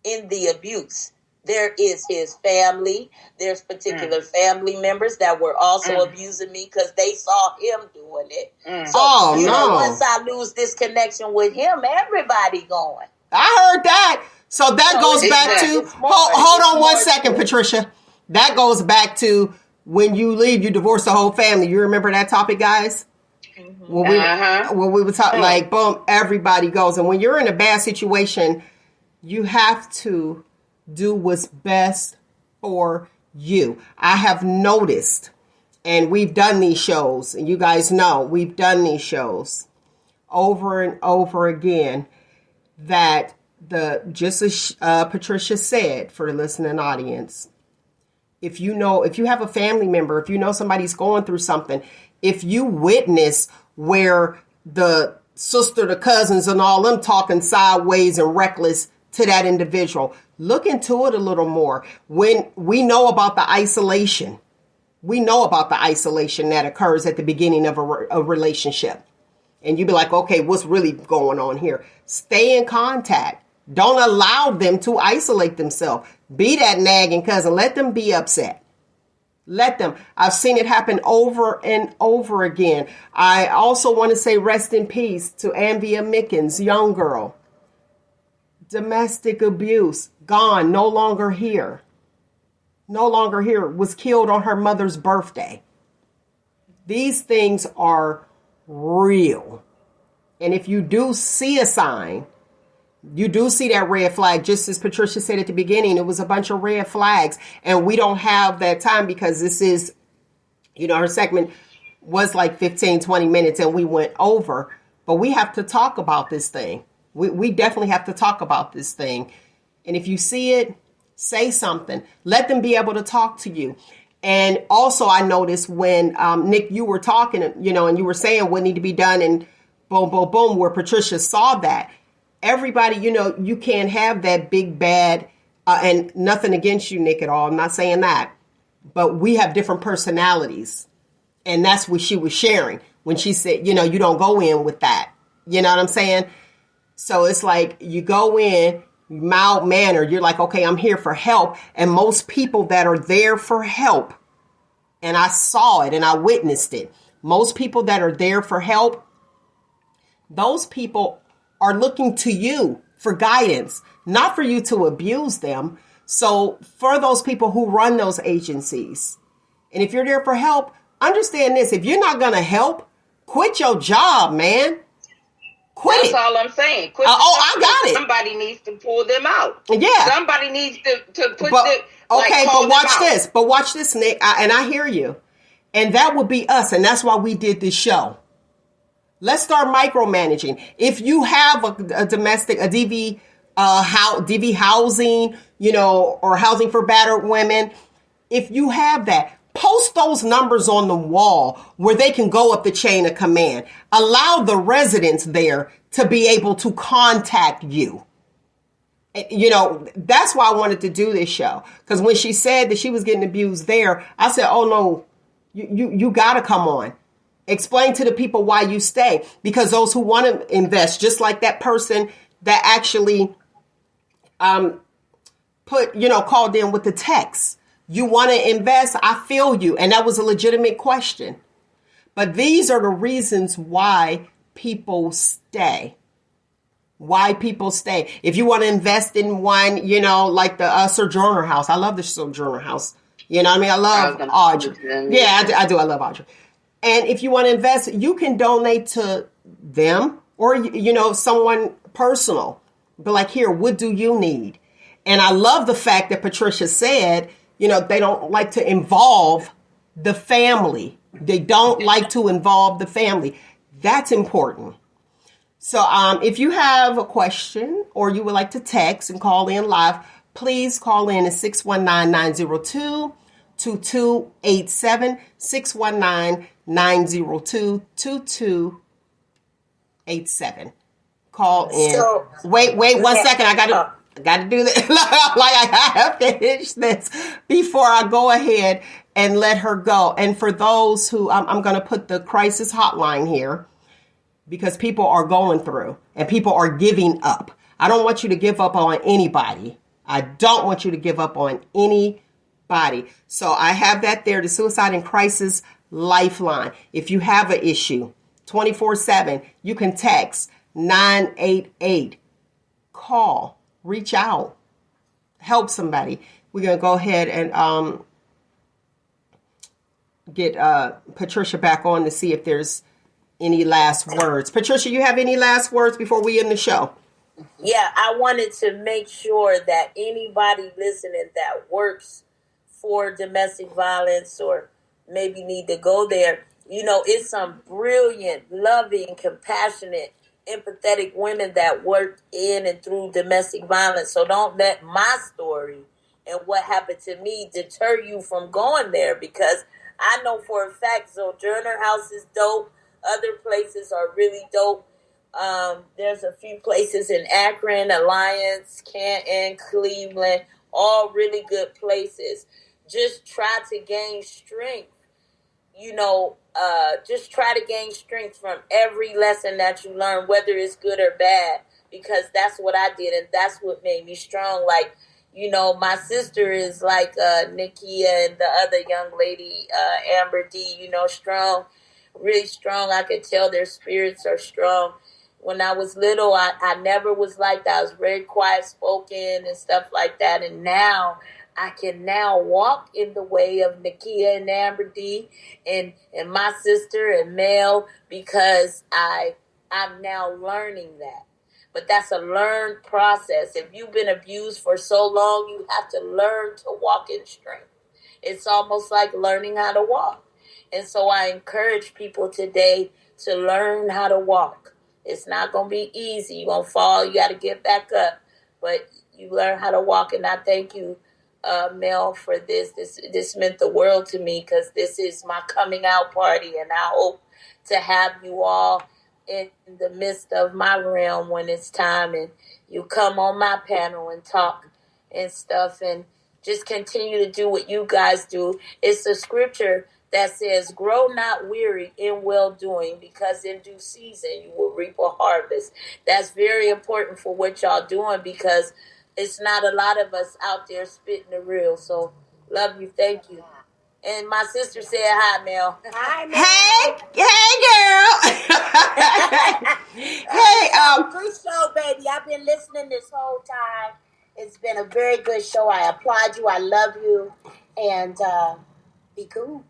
in the abuse. There is his family. There's particular family members that were also abusing me because they saw him doing it. So, once I lose this connection with him, everybody going. I heard that. So that goes back to, hold on one second, Patricia. That goes back to when you leave, you divorce the whole family. You remember that topic, guys? When we were talking, like, boom, everybody goes. And when you're in a bad situation, you have to do what's best for you. I have noticed, and we've done these shows, and you guys know, we've done these shows over and over again, that just as Patricia said, for the listening audience, if you have a family member, if you know somebody's going through something, if you witness where the sister, the cousins, and all them talking sideways and reckless to that individual, look into it a little more. When we know about the isolation, that occurs at the beginning of a relationship, and you be like, okay, what's really going on here? Stay in contact. Don't allow them to isolate themselves. Be that nagging cousin. Let them be upset. Let them. I've seen it happen over and over again. I also want to say rest in peace to Anvia Mickens, young girl. Domestic abuse. Gone. No longer here. Was killed on her mother's birthday. These things are real. And if you do see a sign, you do see that red flag, just as Patricia said at the beginning, it was a bunch of red flags, and we don't have that time because this is, her segment was like 15, 20 minutes and we went over, but we have to talk about this thing. We definitely have to talk about this thing. And if you see it, say something. Let them be able to talk to you. And also I noticed when, Nick, you were talking, and you were saying what need to be done, and boom, boom, boom, where Patricia saw that. Everybody, you can't have that big bad, and nothing against you, Nick, at all. I'm not saying that. But we have different personalities. And that's what she was sharing when she said, you don't go in with that. You know what I'm saying? So it's like you go in mild mannered. You're like, okay, I'm here for help. And most people that are there for help, and I saw it and I witnessed it. Most people that are there for help, those people are looking to you for guidance, not for you to abuse them. So for those people who run those agencies, and if you're there for help, understand this. If you're not going to help, quit your job, man. Quit That's it. all I'm saying. Quit I got it. Somebody needs to pull them out. Yeah. Somebody needs to put but, them, okay, call but watch them out. this. But watch this, Nick. And I hear you. And that would be us. And that's why we did this show. Let's start micromanaging. If you have a domestic, a DV, DV housing, or housing for battered women, if you have that, post those numbers on the wall where they can go up the chain of command. Allow the residents there to be able to contact you. That's why I wanted to do this show. Because when she said that she was getting abused there, I said, oh no, you got to come on. Explain to the people why you stay. Because those who want to invest, just like that person that actually called in with the text. You want to invest? I feel you. And that was a legitimate question. But these are the reasons why people stay. Why people stay. If you want to invest in one, like the Sojourner House. I love the Sojourner House. You know what I mean? I love Audrey. Yeah, I do. I love Audrey. And if you want to invest, you can donate to them or, someone personal. But like, here, what do you need? And I love the fact that Patricia said, they don't like to involve the family. They don't like to involve the family. That's important. So if you have a question or you would like to text and call in live, please call in at 619-902-2287, 619-902-2287. Call in. So, wait 1 second. I got to do that. I have to finish this before I go ahead and let her go. And for those who, I'm going to put the crisis hotline here because people are going through and people are giving up. I don't want you to give up on anybody. I don't want you to give up on anybody. So I have that there, the Suicide and Crisis Lifeline. If you have an issue, 24/7, you can text 988. Call. Reach out. Help somebody. We're going to go ahead and get Patricia back on to see if there's any last words. Patricia, you have any last words before we end the show? Yeah, I wanted to make sure that anybody listening that works for domestic violence or maybe need to go there, it's some brilliant, loving, compassionate, empathetic women that work in and through domestic violence. So don't let my story and what happened to me deter you from going there, because I know for a fact Sojourner House is dope. Other places are really dope. There's a few places in Akron, Alliance, Canton, Cleveland, all really good places. Just try to gain strength. Just try to gain strength from every lesson that you learn, whether it's good or bad, because that's what I did, and that's what made me strong. Like, my sister is like Nikia and the other young lady, Amber D, strong, really strong. I could tell their spirits are strong. When I was little, I never was like that. I was very quiet spoken and stuff like that, and now I can now walk in the way of Nakia and Amber D and my sister and Mel, because I'm now learning that. But that's a learned process. If you've been abused for so long, you have to learn to walk in strength. It's almost like learning how to walk. And so I encourage people today to learn how to walk. It's not going to be easy. You're going to fall. You got to get back up. But you learn how to walk. And I thank you, Mel, for this. This meant the world to me, because this is my coming out party, and I hope to have you all in the midst of my realm when it's time, and you come on my panel and talk and stuff, and just continue to do what you guys do. It's a scripture that says, grow not weary in well-doing, because in due season you will reap a harvest. That's very important for what y'all doing, because it's not a lot of us out there spitting the real. So, love you. Thank you. And my sister said hi, Mel. Hi, Mel. Hey, girl. Hey, Good show, baby. I've been listening this whole time. It's been a very good show. I applaud you. I love you. And be cool.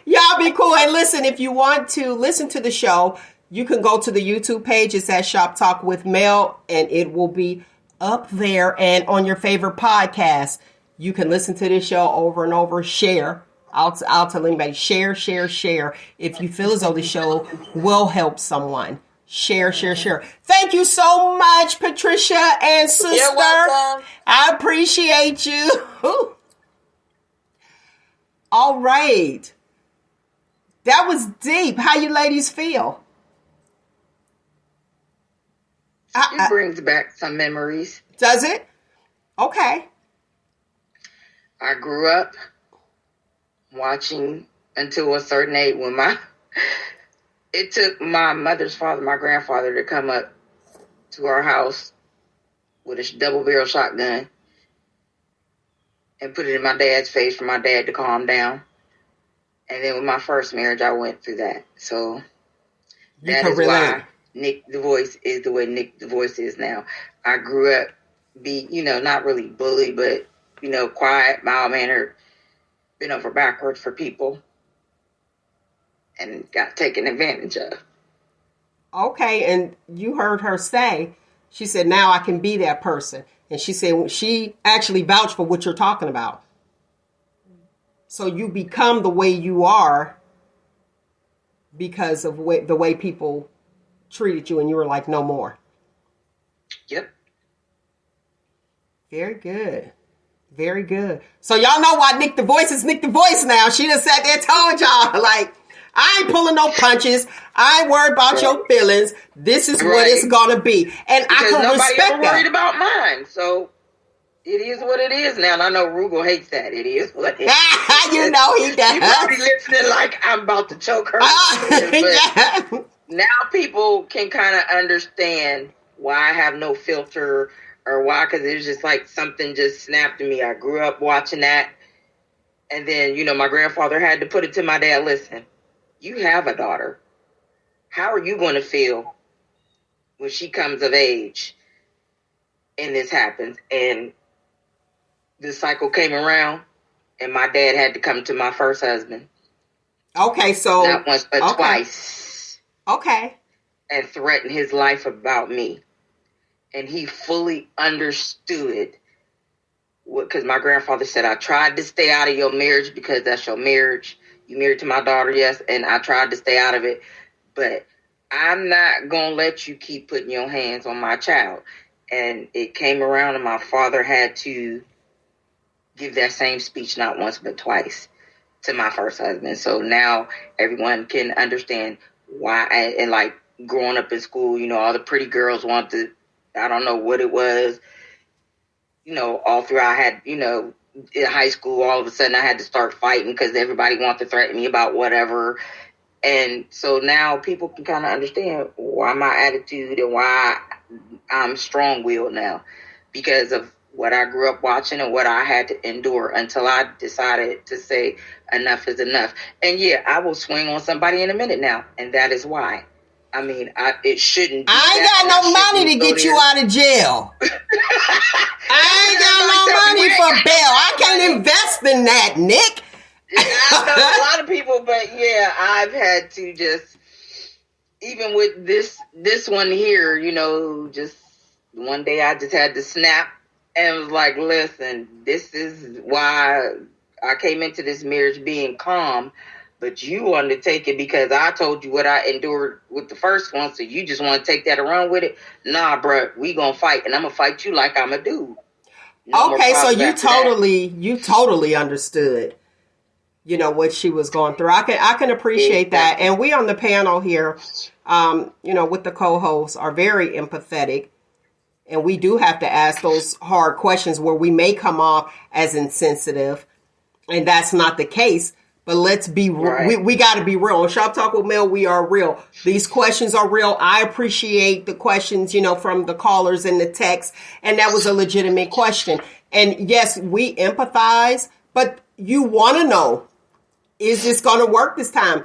Y'all be cool. And listen, if you want to listen to the show, you can go to the YouTube page. It's at Shop Talk with Mel, and it will be up there. And on your favorite podcast, you can listen to this show over and over. Share. I'll tell anybody, share. If you feel as though the show will help someone. Share. Thank you so much, Patricia and sister. You're welcome. I appreciate you. All right. That was deep. How you ladies feel? It brings back some memories. Does it? Okay. I grew up watching until a certain age when it took my mother's father, my grandfather, to come up to our house with a double barrel shotgun and put it in my dad's face for my dad to calm down. And then with my first marriage, I went through that. So that is why Nick the Voice is the way Nick the Voice is now. I grew up not really bullied, but, quiet, mild-mannered, been over backwards for people, and got taken advantage of. Okay, and you heard her say, she said, now I can be that person. And she said she actually vouched for what you're talking about. So you become the way you are because of the way people treated you, and you were like, no more. Yep. Very good. Very good. So y'all know why Nick the Voice is Nick the Voice now. She just sat there and told y'all, like, I ain't pulling no punches. I ain't worried about your feelings. This is what it's going to be. And because I can nobody respect ever worried about mine. So it is what it is now. And I know Rugal hates that. It is what it is. You know he does. He's probably listening like I'm about to choke her. But now people can kind of understand why I have no filter or why, because it was just like something just snapped in me. I grew up watching that. And then, my grandfather had to put it to my dad, listen, you have a daughter. How are you going to feel when she comes of age and this happens? And the cycle came around and my dad had to come to my first husband. Okay, so. Not once, but twice. Okay. And threaten his life about me. And he fully understood because my grandfather said, I tried to stay out of your marriage because that's your marriage. You married to my daughter, yes, and I tried to stay out of it. But I'm not going to let you keep putting your hands on my child. And it came around and my father had to give that same speech not once but twice to my first husband. So now everyone can understand why. And like growing up in school, all the pretty girls want to, I don't know what it was, all through I had, in high school, all of a sudden I had to start fighting because everybody wanted to threaten me about whatever. And so now people can kind of understand why my attitude and why I'm strong-willed now, because of what I grew up watching and what I had to endure until I decided to say enough is enough. And yeah, I will swing on somebody in a minute now, and that is why. I mean, it shouldn't be. I ain't got no money to get you out of jail. I ain't got no money for bail. I can't invest in that, Nick. Yeah, I know a lot of people, but yeah, I've had to just, even with this one here, just one day I just had to snap and was like, listen, this is why I came into this marriage being calm. But you wanted to take it because I told you what I endured with the first one, so you just want to take that and run with it? Nah, bro, we gonna fight, and I'm gonna fight you like I'm a dude. Okay, so you totally understood, what she was going through. I can appreciate that, and we on the panel here, with the co-hosts are very empathetic, and we do have to ask those hard questions where we may come off as insensitive, and that's not the case. But let's be real. We got to be real. On Shop Talk with Mel, we are real. These questions are real. I appreciate the questions, from the callers and the text. And that was a legitimate question. And yes, we empathize, but you want to know, is this going to work this time?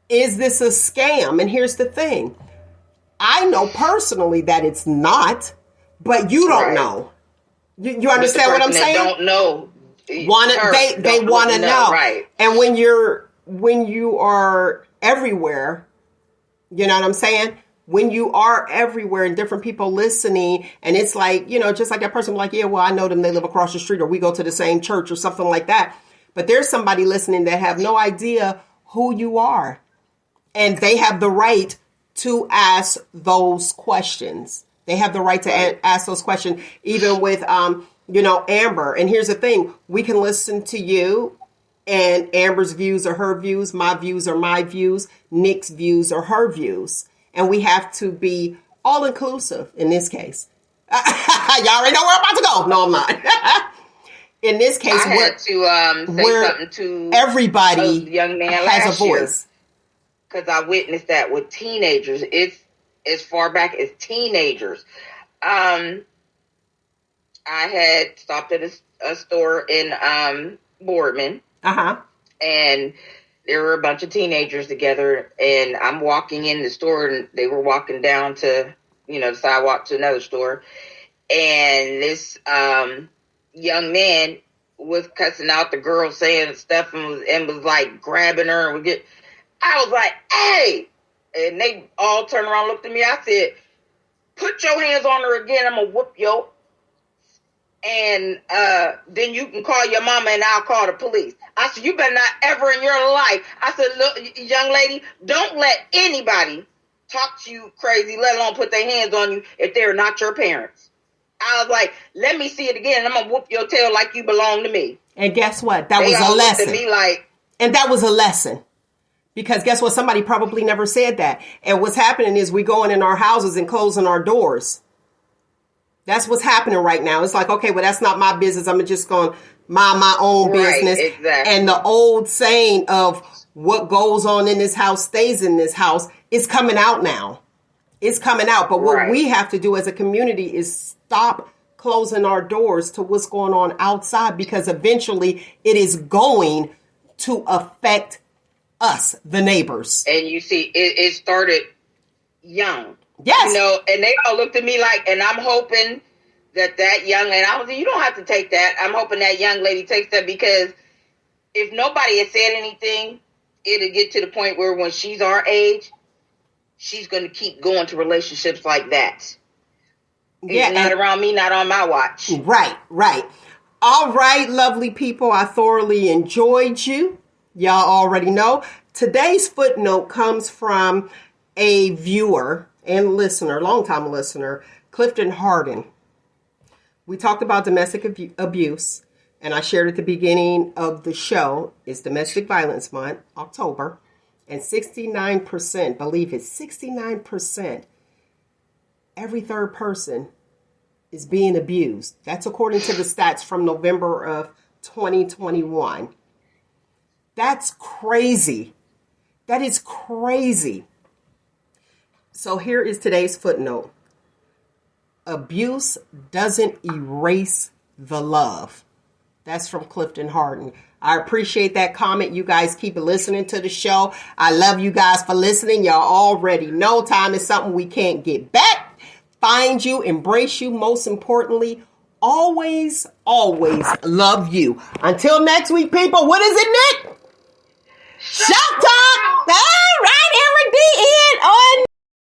Is this a scam? And here's the thing. I know personally that it's not, but you don't know. You understand what I'm saying? Don't know. They want to know. Right. And when you are everywhere, you know what I'm saying? When you are everywhere and different people listening, and it's like, just like that person like, yeah, well, I know them, they live across the street, or we go to the same church or something like that. But there's somebody listening that have no idea who you are. And they have the right to ask those questions. They have the right to ask those questions, even with, Amber. And here's the thing. We can listen to you, and Amber's views are her views. My views are my views. Nick's views are her views. And we have to be all inclusive in this case. Y'all already know where I'm about to go. No, I'm not. In this case, I had to say something to everybody young man has a voice. Because I witnessed that with teenagers. It's as far back as teenagers. I had stopped at a store in Boardman. And there were a bunch of teenagers together, and I'm walking in the store, and they were walking down to, the sidewalk to another store. And this young man was cussing out the girl, saying stuff, and was like grabbing her. I was like, hey! And they all turned around and looked at me. I said, put your hands on her again, I'm going to whoop yo. And then you can call your mama and I'll call the police. I said, you better not ever in your life. I said, look, young lady, don't let anybody talk to you crazy, let alone put their hands on you if they're not your parents. I was like, let me see it again, and I'm going to whoop your tail like you belong to me. And guess what? That was a lesson. Me like, and that was a lesson. Because guess what? Somebody probably never said that. And what's happening is we going in our houses and closing our doors. That's what's happening right now. It's like, okay, well, that's not my business. I'm just going to mind my own business. Exactly. And the old saying of what goes on in this house stays in this house is coming out now. It's coming out. But what we have to do as a community is stop closing our doors to what's going on outside, because eventually it is going to affect us, the neighbors. And you see, it started young. Yes. And they all looked at me like, and I'm hoping that young lady, I was like, you don't have to take that. I'm hoping that young lady takes that, because if nobody had said anything, it'll get to the point where when she's our age, she's going to keep going to relationships like that. Yeah. It's not around me, not on my watch. Right. All right, lovely people. I thoroughly enjoyed you. Y'all already know. Today's footnote comes from a viewer and listener, longtime listener, Clifton Harden. We talked about domestic abuse, and I shared at the beginning of the show, it's Domestic Violence Month, October, and 69%, believe it, 69%, every third person is being abused. That's according to the stats from November of 2021. That's crazy. That is crazy. So here is today's footnote. Abuse doesn't erase the love. That's from Clifton Harden. I appreciate that comment. You guys keep listening to the show. I love you guys for listening. Y'all already know time is something we can't get back. Find you, embrace you, most importantly, always, always love you. Until next week, people, what is it, Nick? Shout time!